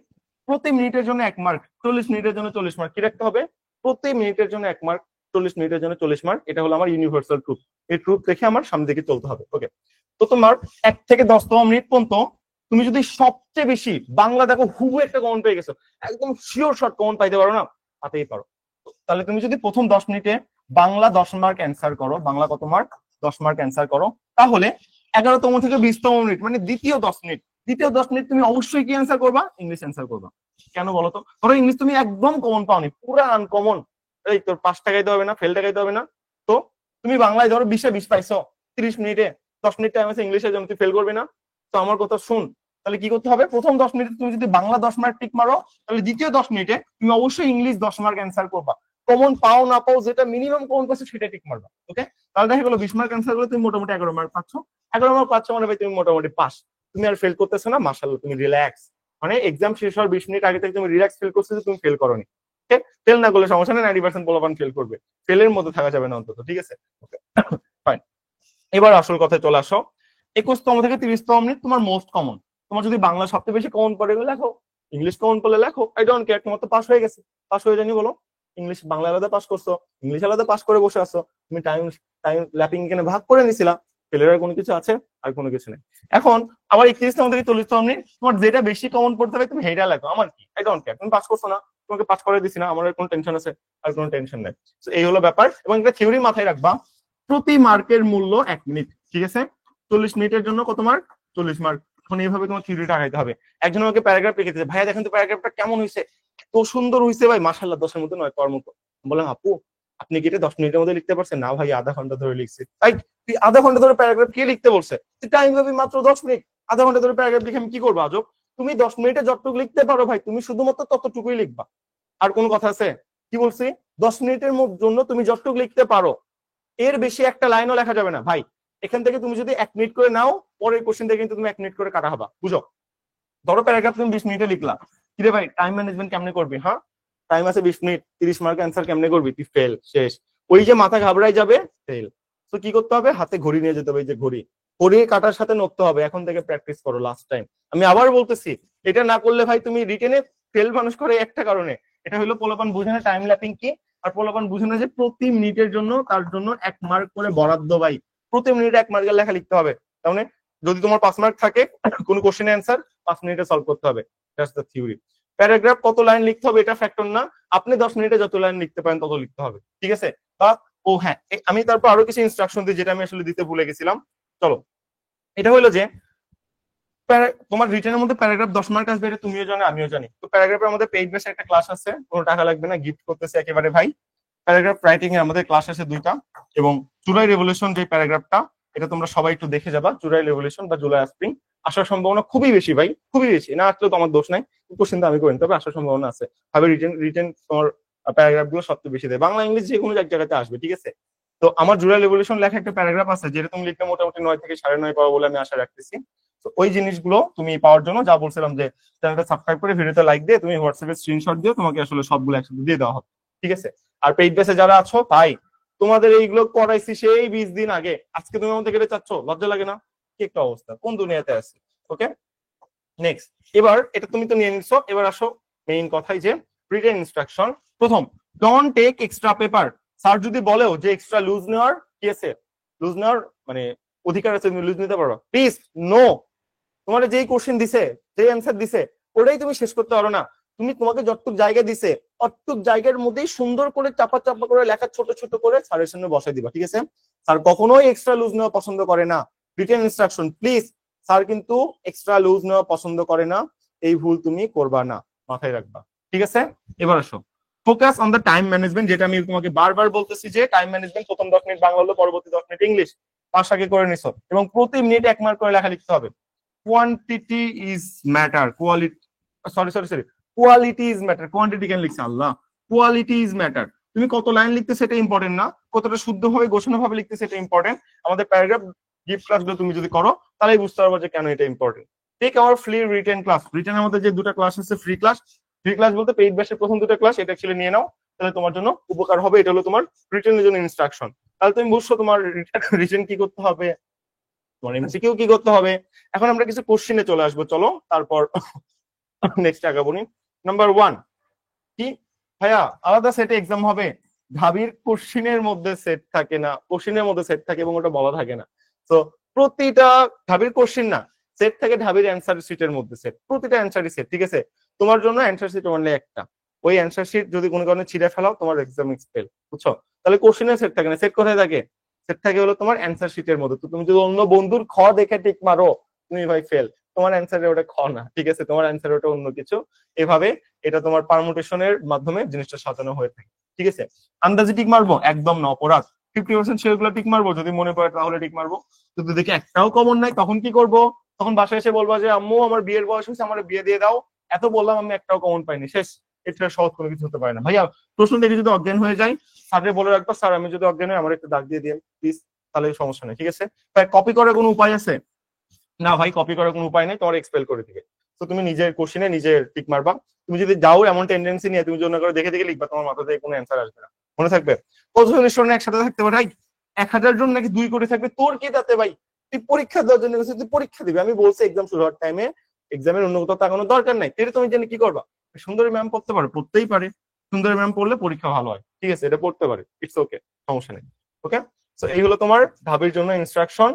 প্রতি মিনিটের জন্য 1 মার্ক, 40 মিনিটের জন্য 40 মার্ক। কি রাখতে হবে? প্রতি মিনিটের জন্য 1 মার্ক, 40 মিনিটের জন্য 40 মার্ক। এটা হলো আমার ইউনিভার্সাল ট্রুথ। এই ট্রুথ দেখে আমার সামনে দিকে চলতে হবে। ওকে, তো তোমার 1 থেকে 10তম মিনিট পর্যন্ত তুমি যদি সবচেয়ে বেশি বাংলা দেখো হুবহু একটা কমন পেয়ে গেছো, একদম শিওর শর্ট কমন পাইতে পারো না, পাতেই পারো। তাহলে তুমি যদি প্রথম 10 মিনিটে বাংলা 10 মার্ক অ্যান্সার করো, বাংলা কত মার্ক? 10 মার্ক অ্যান্সার করো, তাহলে 11তম থেকে 20তম মিনিট মানে দ্বিতীয় 10 মিনিট, দ্বিতীয় 10 মিনিট তুমি অবশ্যই কি অ্যান্সার করবা? ইংলিশ অ্যান্সার করবা। কেন বলো তো? ধরো ইংলিশ তুমি একদম কমন পাওনি, পুরো আনকমন, এই তোর 5 টাকাইতে হবে না, ফেল টাকাইতে হবে না। তো তুমি বাংলায় ধরো 20-এ 20 পাইছো, 30 মিনিটে 10 মিনিট টাইম আছে ইংলিশের জন্য, তুই ফেল করবে না? তো আমার কথা শুন, তাহলে কি করতে হবে? প্রথম 10 মিনিটে তুমি যদি বাংলা 10 মার্ক টিক মারো, তাহলে দ্বিতীয় 10 মিনিটে তুমি অবশ্যই ইংলিশ 10 মার্ক অ্যান্সার করবা। কমন পাও না পাও, যেটা মিনিমাম কমন পাচ্ছ সেটা টিক মারবা। ওকে, তাহলে দেখা গেলো 20 মার্ক অ্যান্সার করলে তুমি মোটামুটি 11 মার্ক পাচ্ছ। 11 মার্ক পাচ্ছ মানে ভাই তুমি মোটামুটি পাস, তুমি আর ফেল করতেছো না, মাশাআল্লাহ তুমি রিল্যাক্স। মানে এক্সাম শেষ হওয়ার 20 মিনিট আগে থেকে তুমি রিল্যাক্স ফিল করছো যে তুমি ফেল করোনি। ফেল না করলে সমস্যা নেই, 90% পোলাপান ফেল করবে, ফেলের মধ্যে থাকা যাবে না অন্তত, ঠিক আছে? ফাইন, এবার আসল কথায় চলে আসো। 21তম থেকে 30তম মিনিট তোমার মোস্ট কমন। তোমার যদি বাংলা সবচেয়ে বেশি কমন পড়ে গেলে লেখো, ইংলিশ কমন পড়লে লেখো, আই ডোন্ট কেয়ার, তোমার তো পাস হয়ে গেছে। পাস হয়ে জানি বলো, ইংলিশ বাংলা আলাদা পাস করছো, ইংলিশ আলাদা পাস করে বসে আছো, তুমি টাইম টাইম ল্যাপিং এখানে ভাগ করে নিছিলা, ফেলের আর কোনো কিছু আছে? আর কোনো কিছু নেই। এখন আবার 31তম থেকে 40তম মিনিট তোমার যেটা বেশি কমন পড়তে হবে তুমি হেইটা লেখো, আমার কি, আই ডোন্ট কেয়ার, তুমি পাস করছো না, তোমাকে পাস করে দিছি না, আমার আর কোনো টেনশন আছে? আর কোনো টেনশন নেই। এই হলো ব্যাপার। এবং একটা থিওরি মাথায় রাখবা, প্রতি মার্কের মূল্য 1 মিনিট, ঠিক আছে? 40 মিনিটের জন্য কত মার্ক? 40 মার্ক। এখন এইভাবে তোমার থিওরিটা আগাইতে হবে। একজন আমাকে প্যারাগ্রাফ লিখে দিয়েছে, ভাইয়া দেখেন তো প্যারাগ্রাফটা কেমন হয়েছে, এত সুন্দর হয়েছে ভাই, মাশাআল্লাহ, 10-এর মতো 9 পাওয়ার মতো। বললাম আপু আপনি কি এটা 10 মিনিটের মধ্যে লিখতে পারছেন? না ভাই, আধা ঘন্টা ধরে লিখছি। তাই তুই আধা ঘন্টা ধরে প্যারাগ্রাফ কে লিখতে বলছে? তুই টাইম পাবি মাত্র 10 মিনিট, আধা ঘন্টা ধরে প্যারাগ্রাফ লিখে আমি কি করবো আজব? তুমি 10 মিনিটে যতটুকু লিখতে পারো ভাই, তুমি শুধুমাত্র ততটুকুই লিখবা। আর কোনো কথা আছে? কি বলছি? 10 মিনিটের জন্য তুমি যতটুকু লিখতে পারো, এর বেশি একটা লাইনও লেখা যাবে না ভাই। এখান থেকে তুমি যদি 1 মিনিট করে নাও, পরের কোশ্চেন থেকে কিন্তু তুমি 1 মিনিট করে কাটা হবা, বুঝো? ধরো প্যারাগ্রাফ তুমি 20 মিনিটে লিখলা, কিরে ভাই টাইম ম্যানেজমেন্ট কেমনে করবি? হ্যাঁ, টাইম আছে 20 মিনিট, 30 মার্ক অ্যান্সার কেমনে করবি? তুই ফেল, শেষ। ওই যে মাথা ঘাবড়াই যাবে, ফেল। তো কি করতে হবে? হাতে ঘড়ি নিয়ে যেতে হবে, এই যে ঘড়ি, ঘড়ি কাটার সাথে নড়তে হবে। এখন থেকে প্র্যাকটিস করো, লাস্ট টাইম আমি আবার বলতেছি, এটা না করলে ভাই তুমি রিটেনে ফেল মানুষ করে একটা কারণে, এটা হলো পোলাপান বুঝে না টাইম ল্যাপিং কি, আর পোলাপান বুঝে না যে প্রতি মিনিটের জন্য তার জন্য 1 মার্ক করে বরাদ্দ ভাই, প্রতি মিনিটে 1 মার্কের লেখা লিখতে হবে। তার মানে যদি তোমার 5 মার্ক থাকে কোনো কোশ্চেনের অ্যান্সার 5 মিনিটে সলভ করতে হবে, দ্যাটস দ্য থিওরি। প্যারাগ্রাফ কত লাইন লিখতে হবে এটা ফ্যাক্টর না, আপনি 10 মিনিটে যত লাইন লিখতে পারেন তত লিখতে হবে, ঠিক আছে। বা ও হ্যাঁ, আমি তারপর আরো কিছু ইনস্ট্রাকশন দিই যেটা আমি আসলে দিতে ভুলে গেছিলাম। চলো, এটা হলো যে তোমার রিটেনের মধ্যে প্যারাগ্রাফ 10 মার্ক আসবে, এটা তুমিও জানো আমিও জানি। তো প্যারাগ্রাফের আমাদের পেইড বেসে একটা ক্লাস আছে, কোনো টাকা লাগবে না, গিফট করতেছে একেবারে ভাই। প্যারাগ্রাফ রাইটিং এর আমাদের ক্লাস আছে 2টা, এবং চুরাই রেভলিউশন যে প্যারাগ্রাফটা, এটা তোমরা সবাই একটু দেখে যাবা। চুরাই রেভলিউশন বা জুলাই স্প্রিং আসার সম্ভাবনা খুবই বেশি ভাই, খুবই বেশি, না আসলেও তো আমার দোষ নাই, কোশ্চেন তো আমি করি, তবে আসার সম্ভাবনা আছে। ভাবে রিটেন রিটেন তোমার প্যারাগ্রাফ গুলো সবচেয়ে বেশি দেয়, বাংলা ইংলিশ যে কোনো এক জায়গাতে আসবে, ঠিক আছে। তো আমার জুরাই রেভলিউশন লেখা একটা প্যারাগ্রাফ আছে, যেটা তুমি লিখলে মোটামুটি 9 থেকে 9.5 পাবো বলে আমি আশা রাখতেছি। তো ওই জিনিসগুলো তুমি পাওয়ার জন্য যা বলছিলাম যে চ্যানেলটা সাবস্ক্রাইব করে ভিডিওতে লাইক দিয়ে তুমি হোয়াটসঅ্যাপে স্ক্রিনশট দিও, তোমাকে আসলে সবগুলো একসাথে দিয়ে দেওয়া হবে, ঠিক আছে। আর পেইড বেসে যারা আছো ভাই, তোমাদের এইগুলো করাইছি সেই 20 দিন আগে, আজকে তুমি আমাদের কেটে চাচ্ছ, লজ্জা লাগে না? কি একটা অবস্থা, কোন দুনিয়াতে আছে? ওকে, নেক্সট। এবার এটা তুমি তো নিয়ে নিচ্ছ, এবার আসো মেইন কথাই যে রিটেন ইনস্ট্রাকশন। প্রথম, don't take extra paper. Sir যদি বলেও যে এক্সট্রা লুজ নেওয়ার কি আছে, লুজ নেওয়ার মানে অধিকার আছে, তুমি লুজ নিতে পারো, প্লিজ নো। তোমার যেই কোশ্চেন দিছে, যে অ্যান্সার দিছে, ওটাই তুমি শেষ করতে পারো না। তুমি তোমাকে যতটুক জায়গা দিছে অতটুক জায়গার মধ্যেই সুন্দর করে চাপা চাপা করে লেখা ছোট ছোট করে স্যারের সামনে বসাই দিবা, ঠিক আছে। স্যার কখনোই এক্সট্রা লুজ নেওয়া পছন্দ করে না, রিটেন ইনস্ট্রাকশন প্লিজ। স্যার কিন্তু এক্সট্রা লুজ নেওয়া পছন্দ করে না, এই ভুল তুমি করবা না, মাথায় রাখবা, ঠিক আছে। এবার আসো, focus on the time management, যেটা আমি তোমাকে বারবার বলতেছি যে টাইম ম্যানেজমেন্ট প্রথম 10 মিনিট বাংলা হলো, পরবর্তী 10 মিনিট ইংলিশ, পাশ আগে করে নিছো, এবং প্রতি মিনিট 1 মার্ক করে লেখা লিখতে হবে। Quantity is matter, quality, sorry quality is matter, quantity কেন লিখছে আল্লাহ, কোয়ালিটি ইজ ম্যাটার। তুমি কত লাইন লিখতে সেটা ইম্পর্টেন্ট না, কতটা শুদ্ধভাবে ঘোষণাভাবে লিখতে সেটা ইম্পর্টেন্ট। আমাদের প্যারাগ্রাফ গিফট ক্লাসগুলো তুমি যদি করো তাহলেই বুঝতে পারবো যে কেন এটা important. Take our free written class, রিটেনের মধ্যে যে 2টা ক্লাস আছে ফ্রি ক্লাস, ফ্রি ক্লাস বলতে পেইড ব্যাচের প্রথম 2টা ক্লাস, এটা অ্যাকচুয়ালি নিয়ে নাও, তাহলে তোমার জন্য উপকার হবে। এটা হলো তোমার রিটেনের জন্য ইনস্ট্রাকশন। তাহলে তুমি বুঝছো তোমার রিটেন কি করতে হবে, তোমার এমসিকিউ কি করতে হবে। এখন আমরা কিছু কোশ্চেনে চলে আসবো, চলো তারপর নেক্সট আগাবো। নাম্বার 1 কি ভাইয়া, আলাদা সেটে এক্সাম হবে? ঢাবির কোশ্চিনের মধ্যে সেট থাকে না, কোশ্চিনের মধ্যে সেট থাকে এবং ওটা বলা থাকে না। তো প্রতিটা ঢাবির কোশ্চিন না, সেট থাকে ঢাবির অ্যান্সার শিটের মধ্যে সেট, প্রতিটা অ্যান্সারই সেট, ঠিক আছে। তোমার জন্য অ্যান্সার শিট অনলি একটা, ওই অ্যান্সার শিট যদি কোনো কারণে ছিঁড়ে ফেলাও তোমার এক্সাম এক্সপেল, বুঝছো। তাহলে কোশ্চিনের সেট থাকে না, সেট কোথায় থাকে? সেট থাকে হলো তোমার অ্যান্সার শিটের মধ্যে। তো তুমি যদি অন্য বন্ধুর খ দেখে টিক মারো, তুমি ভাই ফেল, তোমার অ্যান্সারে ওটা খ না, ঠিক আছে, তোমার অ্যান্সার ওটা অন্য কিছু। এভাবে এটা তোমার পারমুটেশনের মাধ্যমে জিনিসটা সাজানো হয়ে থাকে, ঠিক আছে। আন্দাজে টিক মারবো একদম না, অপরাধ। 50% সেগুলো টিক মারবো, যদি মনে পড়ে তাহলে টিক মারবো। যদি দেখি একটাও কমন নাই, তখন কি করব? তখন বাসায় এসে বলবো যে আম্মু আমার বিয়ের বয়স হয়েছে, আমার বিয়ে দিয়ে দাও, এত বললাম আমি একটাও কমন পাইনি, শেষ। এটা সহজ কোনো কিছু হতে পারে না ভাইয়া। প্রশ্ন দেখে যদি অজ্ঞান হয়ে যায়, স্যারে বলে রাখবো স্যার আমি যদি অজ্ঞান হয় আমার একটু দাগ দিয়ে দিন প্লিজ, তাহলে সমস্যা নেই, ঠিক আছে। ভাই কপি করার কোনো উপায় আছে? না ভাই, কপি করার কোনো উপায় নেই, তোমার এক্সপেল করে দিবে। তো তুমি নিজের কোশ্চেনে নিজের টিক মারবা। তুমি যদি যাও এমন টেন্ডেন্সি নিয়ে তুমি জন্য করে দেখে দেখে লিখবা, তোমার মাথা থেকে কোনো অ্যান্সার আসবে না। মনে থাকবে, কতজন স্টুডেন্ট একসাথে থাকতে পারে ভাই? 1000 জন নাকি 2 করে থাকবে, তোর কি তাতে ভাই? তুই পরীক্ষা দেওয়ার জন্য গেছিস, তুই পরীক্ষা দিবি। আমি বলছি এক্সাম শুরু হওয়ার টাইমে এক্সামের অন্য কোথাও তাকানোর দরকার নাই, এটা তুমি জেনে কি করবা? সুন্দরী ম্যাম পড়তে পারে, পড়তেই পারে, সুন্দরী ম্যাম পড়লে পরীক্ষা ভালো হয়, ঠিক আছে, এটা পড়তে পারে, ইটস ওকে, সমস্যা নেই। ওকে, তো এই হলো তোমার ঢাবির জন্য ইনস্ট্রাকশন।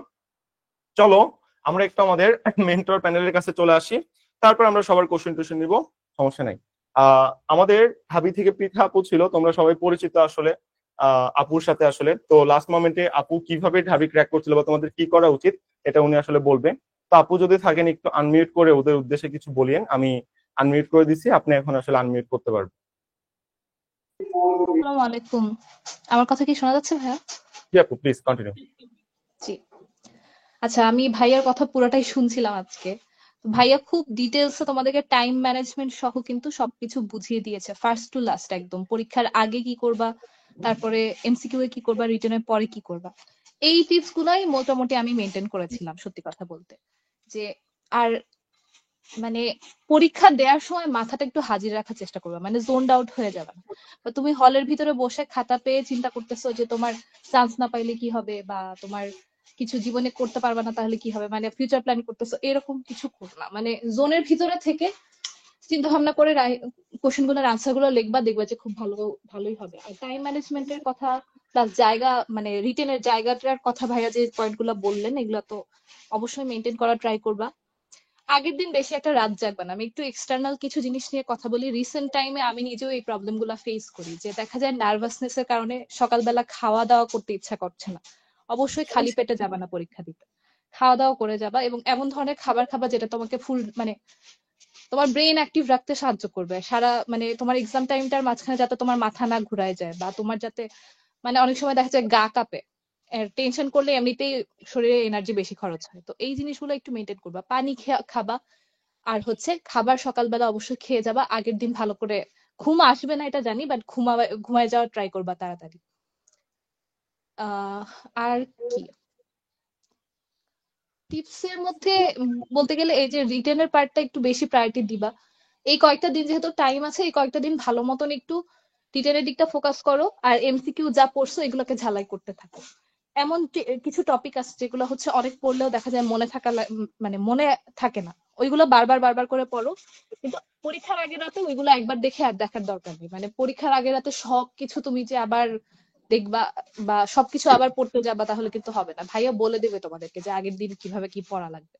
চলো আমরা একটু আমাদের মেন্টর প্যানেলের কাছে চলে আসি, তারপর আমরা সবার কোশ্চেন টোশ্চেন নিব, সমস্যা নাই। আমাদের ঢাবি থেকে পৃথা আপু ছিল, তোমরা সবাই পরিচিত আসলে আপুর সাথে। আসলে তো লাস্ট মোমেন্টে আপু কিভাবে ঢাবি ক্র্যাক করছিল বা তোমাদের কি করা উচিত এটা উনি আসলে বলবে। তো আপু যদি থাকেন একটু আনমিউট করে ওদের উদ্দেশ্যে কিছু বলিয়েন। আমি আনমিউট করে দিছি, আপনি এখন আসলে আনমিউট করতে পারবেন। আসসালামু আলাইকুম। আমার কথা কি শোনা যাচ্ছে ভাইয়া? জি আপু, প্লিজ কন্টিনিউ। জি। আচ্ছা, আমি ভাইয়ার কথা পুরাটাই শুনছিলাম আজকে। তো ভাইয়া খুব ডিটেইলসে তোমাদেরকে টাইম ম্যানেজমেন্ট সহ কিন্তু সবকিছু বুঝিয়ে দিয়েছে ফার্স্ট টু লাস্ট একদম। পরীক্ষার আগে কি করবা, তারপরে এমসিকিউ এ কি করবা, রিটেনের পরে কি করবা। এই টিপস গুলাই মোটামুটি আমি মেনটেন করেছিলাম সত্যি কথা বলতে। যে আর মানে পরীক্ষা দেওয়ার সময় মাথাটা একটু হাজির রাখার চেষ্টা করবে, মানে জোনড আউট হয়ে যাবে না। বা তুমি হলের ভিতরে বসে খাতা পেয়ে চিন্তা করতেছো যে তোমার চান্স না পাইলে কি হবে, বা তোমার কিছু জীবনে করতে পারবে না তাহলে কি হবে, মানে ফিউচার প্ল্যান করতেছো, এরকম কিছু করো না। মানে জোনের ভিতরে থেকে চিন্তা ভাবনা করে কোশ্চেন গুলোর আনসার গুলো লিখবা, দেখবা যে খুব ভালোই হবে। আর টাইম ম্যানেজমেন্টের কথা প্লাস জায়গা, মানে রিটেনের জায়গাটার কথা ভাইয়া যে পয়েন্ট গুলো বললেন, এগুলো তো অবশ্যই মেনটেন করা ট্রাই করবা। আগের দিন বেশি একটা রাত জাগবা না। আমি একটু এক্সটার্নাল কিছু জিনিস নিয়ে কথা বলি। রিসেন্ট টাইমে আমি নিজেও এই প্রবলেম গুলা ফেস করি, যে দেখা যায় নার্ভাসনেস এর কারণে সকালবেলা খাওয়া দাওয়া করতে ইচ্ছা করছে না। অবশ্যই খালি পেটে যাবা না পরীক্ষা দিতে, খাওয়া দাওয়া করে যাবা, এবং এমন ধরনের খাবার খাবা যেটা তোমাকে ফুল মানে তোমার ব্রেন অ্যাক্টিভ রাখতে সাহায্য করবে সারা, মানে তোমার এক্সাম টাইমটার মাঝখানে যাতে তোমার মাথা না ঘুরায় যায়, বা তোমার যাতে, মানে অনেক সময় দেখা যায় গা কাঁপে, টেনশন করলে এমনিতেই শরীরে এনার্জি বেশি খরচ হয়। তো এই জিনিসগুলো একটু মেনটেন করবা। পানি খাবা, আর হচ্ছে খাবার সকালবেলা অবশ্যই খেয়ে যাবা। আগের দিন ভালো করে ঘুম আসবে না এটা জানি, বাট ঘুমায় যাওয়ার ট্রাই করবা তাড়াতাড়ি। আর কি টিপস এর মধ্যে বলতে গেলে এই যে রিটেনের পার্টটা একটু বেশি প্রায়োরিটি দিবা। এই কয়েকটা দিন যেহেতু টাইম আছে, এই কয়েকটা দিন ভালো মতন একটু রিটেনের দিকটা ফোকাস করো, আর এমসিকিউ যা পড়ছো এগুলোকে ঝালাই করতে থাকো। এমন কিছু টপিক আছে যেগুলো হচ্ছে অনেক পড়লেও দেখা যায় মনে মানে মনে থাকে না, ওইগুলো বারবার বারবার করে পড়ো। কিন্তু পরীক্ষার আগের রাতে ওইগুলো একবার দেখে আর দেখার দরকার নেই। মানে পরীক্ষার আগের রাতে সবকিছু তুমি যে আবার দেখবা বা সবকিছু আবার পড়তে যাবা তাহলে কিন্তু হবে না। ভাইয়া বলে দেবে তোমাদেরকে যে আগের দিন কিভাবে কি পড়া লাগবে।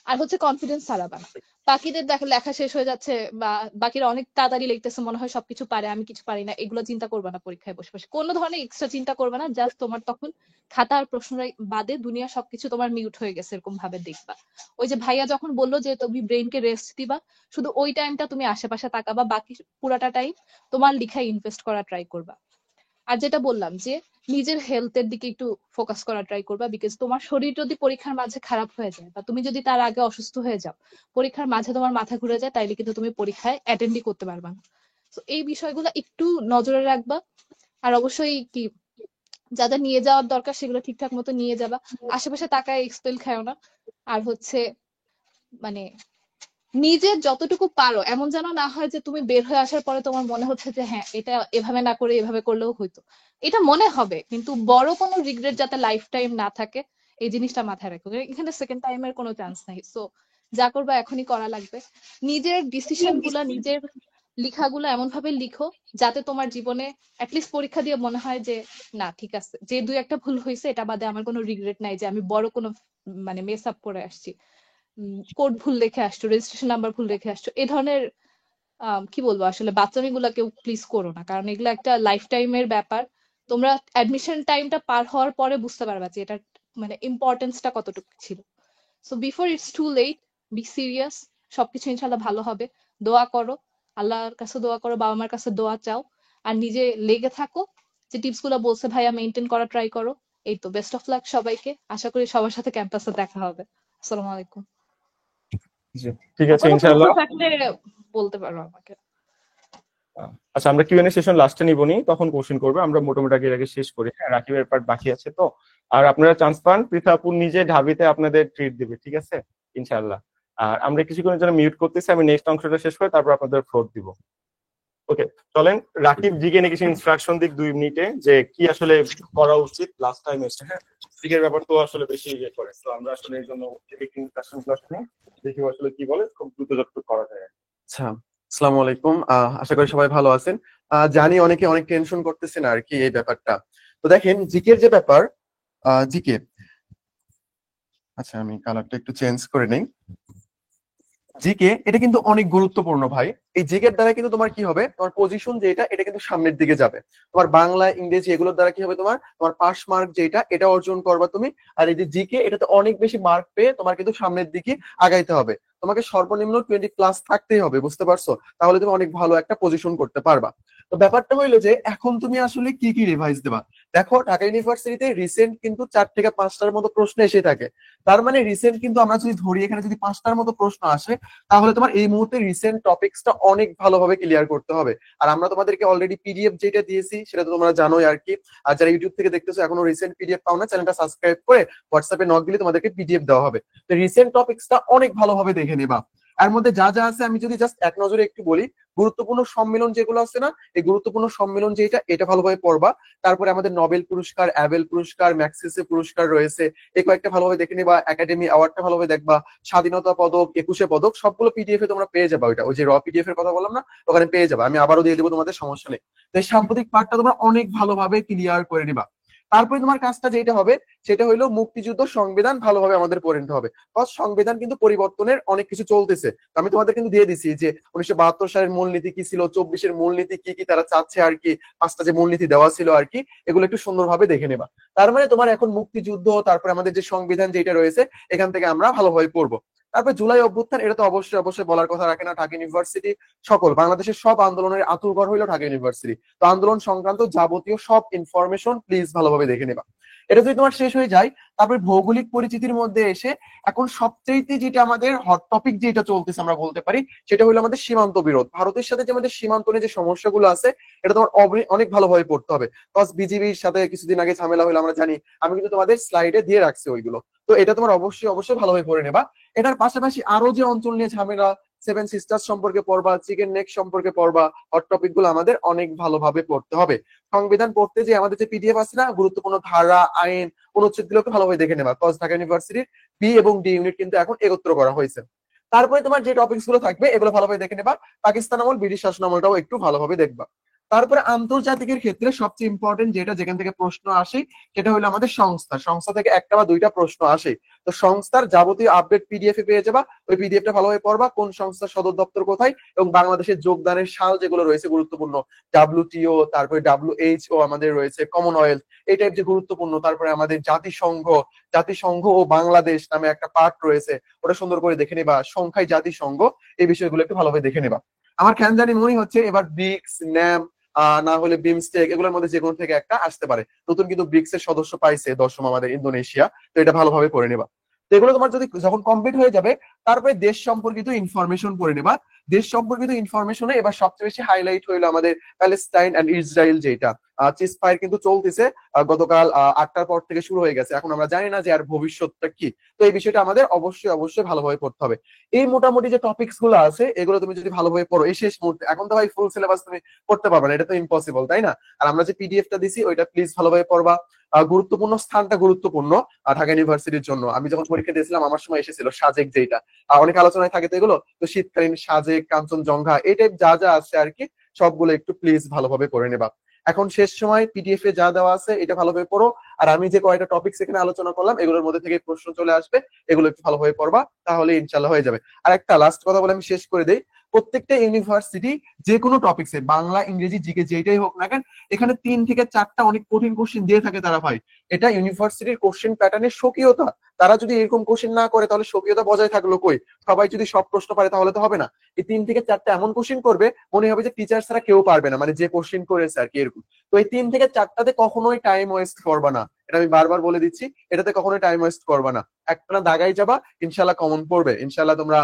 আর হচ্ছে কনফিডেন্স হারাবা না। বাকিদের দেখা লেখা শেষ হয়ে যাচ্ছে, বা বাকিরা অনেক তাড়াতাড়ি লিখতেছে, মনে হয় সবকিছু পারে, আমি কিছু পারি না, এগুলো চিন্তা করবে না। পরীক্ষায় বসে বসে কোনো ধরনের এক্সট্রা চিন্তা করবে না। জাস্ট তোমার তখন খাতা আর প্রশ্ন বাদে দুনিয়া সবকিছু তোমার মিউট হয়ে গেছে এরকম ভাবে দেখবা। ওই যে ভাইয়া যখন বললো যে তুমি ব্রেনকে রেস্ট দিবা, শুধু ওই টাইমটা তুমি আশেপাশে তাকাবা, বাকি পুরাটা টাইম তোমার লিখায় ইনভেস্ট করা ট্রাই করবা। আর যেটা বললাম যে নিজের হেলথের দিকে একটু ফোকাস করা ট্রাই করবা, বিকজ তোমার শরীর যদি পরীক্ষার মাঝে খারাপ হয়ে যায়, বা তুমি যদি তার আগে অসুস্থ হয়ে যাও, পরীক্ষার মাঝে তোমার মাথা ঘুরে যায়, তাইলে কিন্তু তুমি পরীক্ষায় অ্যাটেন্ডই করতে পারবা না। তো এই বিষয়গুলো একটু নজরে রাখবা। আর অবশ্যই কি যা যা নিয়ে যাওয়ার দরকার সেগুলো ঠিকঠাক মতো নিয়ে যাবা। আশেপাশে তাকায় এক্সপেল খায়ও না। আর হচ্ছে মানে নিজে যতটুকু পারো, এমন যেন না হয় যে তুমি বের হয়ে আসার পরে তোমার মনে হচ্ছে যে হ্যাঁ এটা এভাবে না করে এভাবে করলেও হইতো। এটা মনে হবে, কিন্তু বড় কোনো রিগ্রেট যাতে লাইফ টাইম না থাকে, এই জিনিসটা মাথায় রাখো। এখানে সেকেন্ড টাইমের কোনো চান্স নাই। সো যা করবা এখনই করা লাগবে। নিজের ডিসিশন গুলা, নিজের লেখাগুলো এমন ভাবে লিখো যাতে তোমার জীবনে অ্যাটলিস্ট পরীক্ষা দিয়ে মনে হয় যে না ঠিক আছে, যে দুই একটা ভুল হয়েছে এটা বাদে আমার কোনো রিগ্রেট নাই, যে আমি বড় কোনো মানে মেস আপ করে আসছি, কোড ভুল লিখে আসছো, রেজিস্ট্রেশন নাম্বার ভুল লিখে আসছো, এই ধরনের কি বলবো আসলে বাচ্চামি গুলা কেউ প্লিজ করো না, কারণ এগুলো একটা লাইফ টাইমের ব্যাপার। তোমরা অ্যাডমিশন টাইমটা পার হওয়ার পরে বুঝতে পারবা যে এটা মানে ইম্পর্টেন্সটা কতটুকু ছিল। So before it's too late, be serious. সবকিছু ইনশাল্লাহ ভালো হবে। দোয়া করো, আল্লাহর কাছে দোয়া করো, বাবা মার কাছে দোয়া চাও, আর নিজে লেগে থাকো। যে টিপস গুলো বলছে ভাইয়া মেনটেন করা ট্রাই করো। এই তো, বেস্ট অফ লাক সবাইকে। আশা করি সবার সাথে ক্যাম্পাসে দেখা হবে। আসসালামু আলাইকুম। জি, ঠিক আর আছে কোনো প্রশ্ন ইনশাআল্লাহ। থাকলে বলতে পারো আমাকে। আচ্ছা, আমরা কিউএনএ সেশন লাস্টে নিবনি, তখন কোশ্চেন করবে। আমরা মোটামুটি আগে শেষ করি। হ্যাঁ, রাকিবের পার্ট বাকি আছে তো। আর আপনারা চান্স পান, পৃথা আপু নিজে ঢাবিতে আপনাদের ট্রিট দিবে, ঠিক আছে ইনশাআল্লাহ। আর আমরা কিছুক্ষণের জন্য মিউট করতেছি, আমি নেক্সট অংশটা শেষ করে তারপর আপনাদের ফ্লোর দিব। ওকে, চলেন রাকিব জিকে নিয়ে কিছু ইনস্ট্রাকশন দিক 2 মিনিটে, যে কি আসলে করা উচিত লাস্ট টাইম এসে। হ্যাঁ, জিকের ব্যাপার তো আসলে বেশি ইয়ে করে, তো আমরা আসলে এই জন্য ইনস্ট্রাকশন গুলো শুনি, দেখি আসলে কি বলে, খুব দ্রুত যতটুকু করা যায়। আচ্ছা, আসসালামু আলাইকুম। আশা করি সবাই ভালো আছেন। জানি অনেকে অনেক টেনশন করতেছেন আর কি এই ব্যাপারটা। তো দেখেন জিকের যে ব্যাপার, জিকে, আচ্ছা আমি কালারটা একটু চেঞ্জ করে নেই। জিকে এটা কিন্তু অনেক গুরুত্বপূর্ণ ভাই। এই জিকের দ্বারা কিন্তু তোমার কি হবে, তোমার পজিশন যেটা এটা কিন্তু সামনের দিকে যাবে। তোমার বাংলা ইংরেজি এগুলোর দ্বারা কি হবে, তোমার তোমার পাস মার্ক যেটা এটা অর্জন করবা তুমি। আর এই যে জিকে এটাতে অনেক বেশি মার্ক পেয়ে তোমার কিন্তু সামনের দিকে আগাইতে হবে। তোমাকে সর্বনিম্ন 20+ থাকতেই হবে, বুঝতে পারছো? তাহলে তুমি অনেক ভালো একটা পজিশন করতে পারবা। তো ব্যাপারটা হইলো যে এখন তুমি আসলে কি কি রিভাইজ দেবা। দেখো ঢাকা ইউনিভার্সিটিতে রিসেন্ট কিন্তু 4 থেকে 5টার মতো প্রশ্ন এসে থাকে। তার মানে রিসেন্ট কিন্তু আমরা যদি ধরি এখানে যদি 5টার মতো প্রশ্ন আসে, তাহলে তোমার এই মুহূর্তে রিসেন্ট টপিকসটা অনেক ভালোভাবে ক্লিয়ার করতে হবে। আর আমরা তোমাদেরকে অলরেডি পিডিএফ যেটা দিয়েছি সেটা তো তোমরা জানোই আর কি। আর যারা ইউটিউব থেকে দেখতেছো এখনো রিসেন্ট পিডিএফ পাও না, চ্যানেলটা সাবস্ক্রাইব করে হোয়াটসঅ্যাপে নক দিলে তোমাদেরকে পিডিএফ দেওয়া হবে। তো রিসেন্ট টপিকসটা অনেক ভালোভাবে দেখে নেবা। এর মধ্যে যা যা আছে আমি যদি জাস্ট এক নজরে একটু বলি, গুরুত্বপূর্ণ সম্মেলন যেগুলো আছে না, এই গুরুত্বপূর্ণ সম্মেলন যেটা, এটা ভালোভাবে পড়বা। তারপরে আমাদের নোবেল পুরস্কার, অ্যাবেল পুরস্কার, ম্যাক্সিসে পুরস্কার রয়েছে, এই কয়েকটা ভালোভাবে দেখে নিবা। একাডেমি অ্যাওয়ার্ডটা ভালোভাবে দেখবা। স্বাধীনতা পদক, 21শে পদক, সবগুলো পিডিএফ এ তোমরা পেয়ে যাবা। ওই যে র পিডিএফ এর কথা বললাম না, ওখানে পেয়ে যাবা। আমি আবারও দিয়ে দেবো, তোমাদের সমস্যা নেই। তো এই সাম্প্রতিক পার্টটা তোমরা অনেক ভালোভাবে ক্লিয়ার করে নিবা। তারপরে তোমার কাজটা যেটা হবে সেটা হলো মুক্তিযুদ্ধ সংবিধান ভালোভাবে আমাদের পড়ে নিতে হবে। কজ সংবিধান কিন্তু পরিবর্তনের অনেক কিছু চলতেছে। তো আমি তোমাদের কিন্তু দিয়ে দিছি যে 1972 সালের মূলনীতি কি ছিল, 24-এর মূলনীতি কি কি তারা চাচ্ছে আর কি, 5টা যে মূলনীতি দেওয়া ছিল আর কি, এগুলো একটু সুন্দরভাবে দেখে নেবা। তার মানে তোমার এখন মুক্তিযুদ্ধ, তারপরে আমাদের যে সংবিধান যেটা রয়েছে, এখান থেকে আমরা ভালোভাবে পড়বো। তারপর জুলাই অভ্যুত্থান, এটা তো অবশ্যই অবশ্যই বলার কথা রাখে না। ঢাকা ইউনিভার্সিটি সকল বাংলাদেশের সব আন্দোলনের আঁতুড়ঘর হইলো ঢাকা ইউনিভার্সিটি। তো আন্দোলন সংক্রান্ত যাবতীয় সব ইনফরমেশন প্লিজ ভালোভাবে দেখে নেবা। এটা যদি তোমার শেষ হয়ে যায়, তারপরে ভৌগোলিক পরিচিতির মধ্যে এসে এখন সবচেয়ে যেটা আমাদের হট টপিক যেটা চলতেছে আমরা বলতে পারি, সেটা হলো আমাদের সীমান্ত বিরোধ। ভারতের সাথে যে আমাদের সীমান্তনে যে সমস্যাগুলো আছে, এটা তোমার অনেক ভালোভাবে পড়তে হবে। কজ বিজিবির সাথে কিছুদিন আগে ঝামেলা হলো আমরা জানি, আমি কিন্তু তোমাদের স্লাইডে দিয়ে রাখছি ওইগুলো। তো এটা তোমার অবশ্যই অবশ্যই ভালোভাবে পড়ে নেবা। এটার পাশাপাশি আরো যে অঞ্চল নিয়ে ঝামেলা, 7 সিস্টার্স সম্পর্কে পড়বা, চিকেন নেক সম্পর্কে পড়বা, হট টপিক গুলো আমাদের অনেক ভালোভাবে পড়তে হবে। সংবিধান পড়তে যে আমাদের যে পিডিএফ আছে না, গুরুত্বপূর্ণ ধারা, আইন, অনুচ্ছেদ গুলোকে ভালোভাবে দেখে নেবা। কজ ঢাকা ইউনিভার্সিটির বি এবং ডি ইউনিট কিন্তু এখন একত্র করা হয়েছে। তারপরে তোমার যে টপিকস গুলো থাকবে এগুলো ভালোভাবে দেখে নেবা। পাকিস্তান আমল, ব্রিটিশ শাসন আমলটাও একটু ভালোভাবে দেখবা। তারপরে আন্তর্জাতিকের ক্ষেত্রে সবচেয়ে ইম্পর্টেন্ট যেটা, যেখান থেকে প্রশ্ন আসে, সেটা হলো আমাদের সংস্থা থেকে একটা বা দুইটা প্রশ্ন আসে। তো সংস্থার যাবতীয় আপডেট পিডিএফ এ পেয়ে যাবা। ওই পিডিএফটা ভালোভাবে পড়বা, কোন সংস্থার সদর দপ্তর কোথায় এবং বাংলাদেশের যোগদানের সাল যেগুলো রয়েছে গুরুত্বপূর্ণ, ডাব্লিউটিও, তারপরে ডাব্লিউএইচও আমাদের রয়েছে, কমনওয়েলথ, এই টাইপ যে গুরুত্বপূর্ণ। তারপরে আমাদের জাতিসংঘ ও বাংলাদেশ নামে একটা পার্ট রয়েছে, ওটা সুন্দর করে দেখে নেবা। সংখ্যায় জাতিসংঘ, এই বিষয়গুলো একটু ভালোভাবে দেখে নেবা। আমার কেন জানি মনে হচ্ছে এবার ব্রিক্স, ন্যাম, না হলে বিমস্টেক, এগুলোর মধ্যে যে কোনো থেকে একটা আসতে পারে। নতুন কিন্তু ব্রিক্স এর সদস্য পাইছে 10ম আমাদের ইন্দোনেশিয়া। তো এটা ভালোভাবে পড়ে নেবা। তো এগুলো তোমার যদি যখন কমপ্লিট হয়ে যাবে, তারপরে দেশ সম্পর্কিত ইনফরমেশন পড়ে নেবা। দেশ সম্পর্কিত ইনফরমেশনে এবার সবচেয়ে বেশি হাইলাইট হইলো আমাদের প্যালেস্টাইন এন্ড ইসরায়েল, যেটা চিজ ফায়ার কিন্তু চলতেছে। গতকাল 8টার পর থেকে শুরু হয়ে গেছে। এখন আমরা জানি না যে আর ভবিষ্যৎটা কি। তো এই বিষয়টা আমাদের অবশ্যই অবশ্যই ভালোভাবে পড়তে হবে। এই মোটামুটি যে টপিকস গুলো আছে, এগুলো তুমি যদি ভালোভাবে পড়ো এই শেষ মুহূর্তে, এখন তো ভাই ফুল সিলেবাস তুমি পড়তে পারবে না, এটা তো ইম্পসিবল, তাই না? আর আমরা যে পিডিএফটা দিছি ওইটা প্লিজ ভালোভাবে পড়বা। গুরুত্বপূর্ণ স্থানটা গুরুত্বপূর্ণ ঢাকা ইউনিভার্সিটির জন্য। আমি যখন পরীক্ষা দিয়েছিলাম আমার সময় এসেছিল সাজেক, যেটা অনেক আলোচনায় থাকে তো এগুলো। তো শীতকালীন সাজেক, কাঞ্চনজঙ্ঘা, এই টাইপ যা যা আছে আর কি, সবগুলো একটু প্লিজ ভালোভাবে পড়ে নেবা। এখন শেষ সময় পিডিএফ এ যা দেওয়া আছে এটা ভালোভাবে পড়ো। আর আমি যে কয়টা টপিকস এখানে আলোচনা করলাম, এগুলোর মধ্যে থেকে প্রশ্ন চলে আসবে, এগুলো একটু ভালোভাবে পড়বা, তাহলে ইনশাল্লাহ হয়ে যাবে। আর একটা লাস্ট কথা বলে আমি শেষ করে দেই। প্রত্যেকটা ইউনিভার্সিটি যে কোনো টপিক্সে, বাংলা, ইংরেজি, জিকে, যেটাই হোক না কেন, এখানে 3 থেকে 4টা অনেক কঠিন কোশ্চেন দিয়ে থাকে তারা ভাই। এটা ইউনিভার্সিটির কোশ্চেন প্যাটার্নের স্বকীয়তা। তারা যদি এরকম কোশ্চেন না করে তাহলে স্বকীয়তা বজায় থাকলো কই? সবাই যদি সব প্রশ্ন পারে তাহলে তো হবে না। এই 3 থেকে 4টা এমন কোশ্চেন করবে মনে হবে যে টিচার ছাড়া কেউ পারবে না, মানে যে কোশ্চেন করেছে আর কি, এরকম। তো এই 3 থেকে 4টাতে কখনোই টাইম ওয়েস্ট করবা না, এটা আমি বারবার বলে দিচ্ছি। এটাতে কখনোই টাইম ওয়েস্ট করবা না, একটা দাগাই যাবা, ইনশাল্লাহ কমন পড়বে। ইনশাল্লাহ তোমরা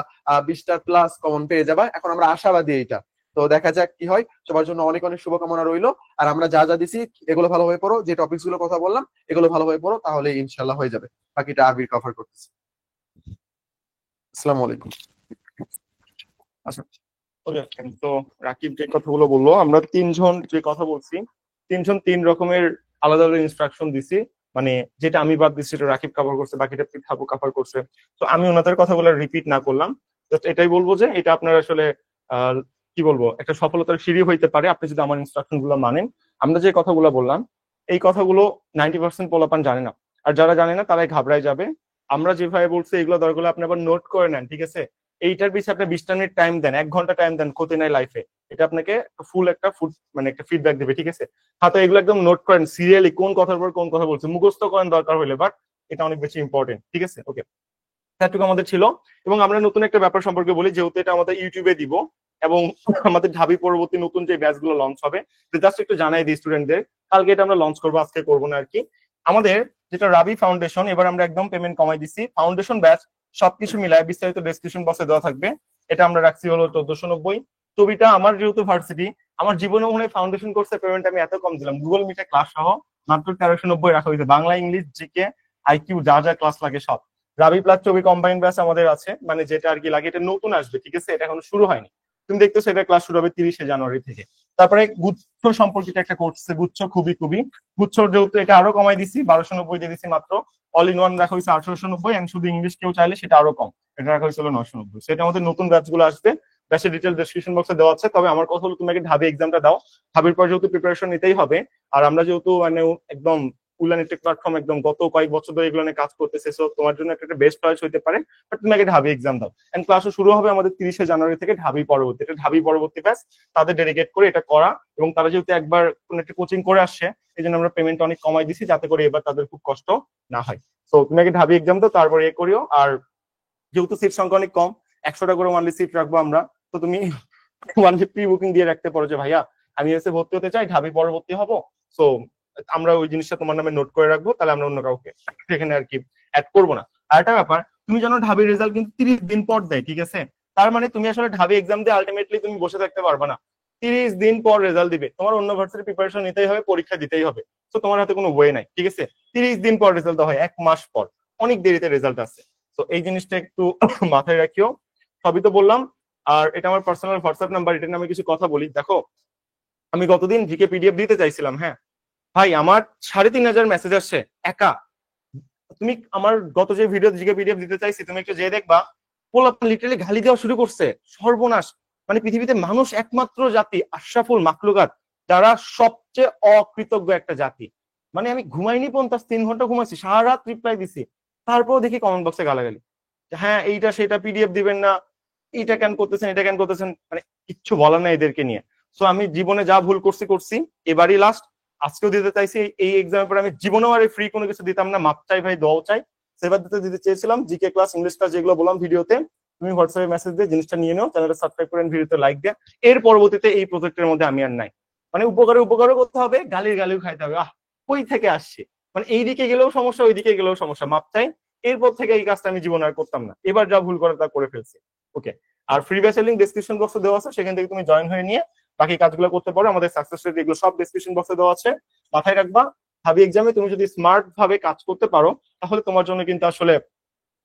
20টার প্লাস কমন পেয়ে যাবা। এখন আমরা আশাবাদী এইটা। তো দেখা যাক কি হয়। সবার জন্য অনেক অনেক শুভকামনা রইলো। আর আমরা যা যা দিছি এগুলো ভালোভাবে পড়ো, যে টপিকস গুলো কথা বললাম এগুলো ভালোভাবে পড়ো, তাহলে ইনশাল্লাহ হয়ে যাবে। বাকিটা আবির কভার করতেছি। আসসালামু আলাইকুম। আচ্ছা, ওকে। তো রাকিব যে কথাগুলো বললো, আমরা 3জন যে কথা বলছি, 3জন 3 রকমের আলাদা আলাদা ইনস্ট্রাকশন দিছি। মানে যেটা আমি বাদ দিচ্ছি সেটা রাকিব কভার করছে, বাকিটা পিঠাবু কভার করছে। তো আমি ওনাদের কথাগুলো রিপিট না করলাম, জাস্ট এটাই বলবো যে এটা আপনার আসলে কি বলবো, একটা সফলতার সিঁড়ি হইতে পারে আপনি যদি আমার ইনস্ট্রাকশন গুলো মানেন। আমরা যে কথাগুলো বললাম, এই কথাগুলো 90% পোলাপান জানে না। আর যারা জানে না তারাই ঘাবড়ায় যাবে। আমরা যেভাবে বলছি এগুলো দরকার হলে আপনি আবার নোট করে নেন, ঠিক আছে? এইটার পিছিয়ে আপনি 20টা মিনিট টাইম দেন, 1 ঘন্টা টাইম দেন, ক্ষতি নাই লাইফে। এটা আপনাকে ফুল একটা মানে একটা ফিডব্যাক দেবে, ঠিক আছে? হ্যাঁ, তো এগুলো একদম নোট করেন সিরিয়ালি, কোন কথার পর কোন কথা বলছে, মুখস্থ করেন দরকার হলে, বাট এটা অনেক বেশি ইম্পর্টেন্ট, ঠিক আছে? ওকে, এতটুকু আমাদের ছিল। এবং আমরা নতুন একটা ব্যাপার সম্পর্কে বলি, যেহেতু এটা আমাদের ইউটিউবে দিব এবং আমাদের ঢাবি পরবর্তী নতুন যে ব্যাচ গুলো লঞ্চ হবে, জাস্ট একটু জানাই দিই স্টুডেন্টদের, কালকে এটা আমরা লঞ্চ করবো, আজকে করবো না আর কি। আমাদের যেটা রাবি ফাউন্ডেশন, এবার আমরা একদম পেমেন্ট কমাই দিচ্ছি। ফাউন্ডেশন ব্যাচ সবকিছু মিলায় বিস্তারিত ডেসক্রিপশন বক্সে দেওয়া থাকবে। এটা আমরা রাখছি হলো 1490। ছবিটা আমার যেহেতু ভার্সিটি, আমার জীবনে মনে হয় ফাউন্ডেশন কোর্সের পেমেন্ট আমি এত কম দিলাম, গুগল মিটে ক্লাস সহ মাত্র 1390 রাখা হয়েছে। বাংলা, ইংলিশ, জিকে, আইকিউ, যা যা ক্লাস লাগে সব। রাবি প্লাস চবি কম্বাইন্ড ব্যাচ আমাদের আছে, মানে যেটা আর কি লাগে, এটা নতুন আসবে, ঠিক আছে, এটা এখনো শুরু হয়নি। তুমি দেখতেছো এটা ক্লাস শুরু হবে 30শে জানুয়ারি থেকে। তারপরে গুচ্ছ সম্পর্কিত একটা কোর্স আছে, গুচ্ছ খুবই গুচ্ছ, যেহেতু এটা আরো কমাই দিছি, 1290 দিয়ে দিছি মাত্র। অল ইন ওয়ান রাখা হয়েছে 1890, এন্ড শুধু ইংলিশ কেউ চাইলে সেটা আরো কম, এটা রাখা হয়েছিল 990। সেটা আমাদের নতুন ব্যাচ গুলো আসবে, ব্যাচের ডিটেল ডেসক্রিপশন বক্সে দেওয়া আছে। তবে আমার কথা হলো তুমি আগে ঢাবি এক্সামটা দাও, ঢাবির পর যেহেতু প্রিপারেশন নিতেই হবে, আর আমরা যেহেতু মানে একদম উলানেটেক প্ল্যাটফর্ম একদম গত কয়েক বছর ধরে এগুলো নিয়ে কাজ করতেছে, সো তোমার জন্য একটা বেস্ট চয়েস হতে পারে। বাট তুমি আগে ঢাবি এক্সাম দাও, এন্ড ক্লাসও শুরু হবে আমাদের 30শে জানুয়ারি থেকে ঢাবি পরবর্তী, এটা ঢাবি পরবর্তী ব্যাচ, তাদের ডেডিকেট করে এটা করা। এবং তারা যেহেতু একবার কোনো একটা কোচিং করে আসছে, এই জন্য আমরা পেমেন্ট অনেক কমাই দিছি, যাতে করে এবার তাদের খুব কষ্ট না হয়। তো তুমি আগে ঢাবি এক্সাম দাও, তারপরে এ করিও। আর যেহেতু সিট সংখ্যা অনেক কম, 100টা করে ওয়ানলি সিট রাখবো আমরা, তো তুমি ওয়ানলি প্রি বুকিং দিয়ে রাখতে পারো যে ভাইয়া আমি এসে ভর্তি হতে চাই, ঢাবি পরবর্তী হবো। সো আমরা ওই জিনিসটা তোমার নামে নোট করে রাখবো, তাহলে আমরা অন্য কাউকে সেখানে আর কি অ্যাড করবো না। আর একটা ব্যাপার, তুমি জানো ঢাবির রেজাল্ট কিন্তু 30 দিন পর দেয়, ঠিক আছে? তার মানে তুমি আসলে ঢাবি এক্সাম দিয়ে আলটিমেটলি তুমি বসে থাকতে পারবে না, 30 দিন পর রেজাল্ট দিবে, তোমার অন্য ভার্সিটির প্রিপারেশন নিতেই হবে, পরীক্ষা দিতেই হবে। তো তোমার হাতে কোনো ওয়ে নাই, ঠিক আছে? 30 দিন পর রেজাল্ট হয়, 1 মাস পর, অনেক দেরিতে রেজাল্ট আছে। তো এই জিনিসটা একটু মাথায় রাখিও। সবই তো বললাম। আর এটা আমার পার্সোনাল হোয়াটসঅ্যাপ নাম্বার, এটা নিয়ে আমি কিছু কথা বলি। দেখো, আমি গতদিন জিকে পিডিএফ দিতে চাইছিলাম, হ্যাঁ ভাই, আমার 3500 মেসেজ আসছে একা। তুমি আমার গত যে ভিডিও জিকে পিডিএফ দিতে চাইছি, তুমি একটু যে দেখবা, পোলাপ লিটারালি গালি দেওয়া শুরু করছে, সর্বনাশ। মানে পৃথিবীতে মানুষ একমাত্র জাতি, আশরাফুল মাখলুকাত, যারা সবচেয়ে অকৃতজ্ঞ একটা জাতি। মানে আমি ঘুমাইনি 53 ঘন্টা ঘুমাইছি, সারা রাত রিপ্লাই দিছি, তারপর দেখি কমেন্ট বক্সে গালাগালি, হ্যাঁ এইটা সেটা পিডিএফ দিবেন না, এটা কেন করতেছেন, এটা কেন করতেছেন, মানে কিচ্ছু বলার নাই এদেরকে নিয়ে। সো আমি জীবনে যা ভুল করছি, এবারই লাস্ট, আজকেও দিতে চাইছি। এই এক্সামের পর আমি জীবনেও আর ফ্রি কোনো কিছু দিতাম না, মাপ চাই ভাই, দোয়াও চাই। সেবার দিতে চেয়েছিলাম জিকে ক্লাস, ইংলিশ ক্লাস, যেগুলো বললাম ভিডিওতে, তুমি হোয়াটসঅ্যাপে মেসেজ দিয়ে জিনিসটা নিয়ে নাও, চ্যানেলটা সাবস্ক্রাইব করেন, ভিডিওতে লাইক দেন। এর পরবর্তীতে এই প্রজেক্টের মধ্যে আমি আর নাই, মানে উপকারও করতে হবে, গালিও খাইতে হবে, কই থেকে আসছে, মানে এইদিকে গেলেও সমস্যা, ওইদিকে গেলেও সমস্যা, মাপ চাই। এরপর থেকে এই কাজটা আমি জীবনে আর করতাম না, এবার যা ভুল করে তা করে ফেলছি। ওকে। আর ফ্রি ব্যাচের লিংক ডেসক্রিপশন বক্সে দেওয়া আছে, সেখান থেকে তুমি জয়েন হয়ে নিয়ে বাকি কাজগুলো করতে পারো। আমাদের সাকসেস রেট এগুলো সব ডেসক্রিপশন বক্সে দেওয়া আছে। মাথায় রাখবা, ঢাবি এক্সামে তুমি যদি স্মার্ট ভাবে কাজ করতে পারো, তাহলে তোমার জন্য কিন্তু আসলে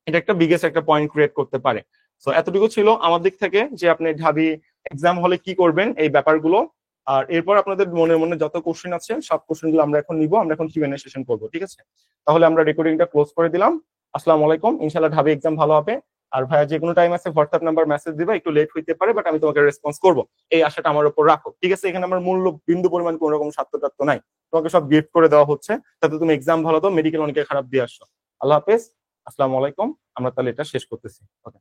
এটা একটা বিগেস্ট একটা পয়েন্ট ক্রিয়েট করতে পারে। সো এতটুকু ছিল আমার দিক থেকে, যে আপনি ঢাবি এক্সাম হলে কি করবেন এই ব্যাপারগুলো। আর এরপর আপনাদের মনে যত কোশ্চেন আছে সব কোশ্চেন গুলো আমরা এখন নিবো, আমরা এখন কিউএনএ সেশন করবো, ঠিক আছে? তাহলে আমরা রেকর্ডিংটা ক্লোজ করে দিলাম। আসসালামু আলাইকুম, ইনশাল্লাহ ঢাবি এক্সাম ভালো হবে। আর ভাইয়া যে কোনো টাইম আছে হোয়াটসঅ্যাপ নাম্বার মেসেজ দিবা, একটু লেট হইতে পারে, বাট আমি তোমাকে রেসপন্স করবো, এই আশাটা আমার উপর রাখো, ঠিক আছে? এখানে আমার মূল্য বিন্দু পরিমাণ কোনো রকম স্বার্থটাত্ত্ব নাই, তোমাকে সব গিফট করে দেওয়া হচ্ছে, তাতে তুমি এক্সাম ভালো দাও, মেডিকেল অনেকে খারাপ দিয়ে আসছো। আল্লাহ হাফেজ, আসসালামু আলাইকুম। আমরা তাহলে এটা শেষ করতেছি। ওকে।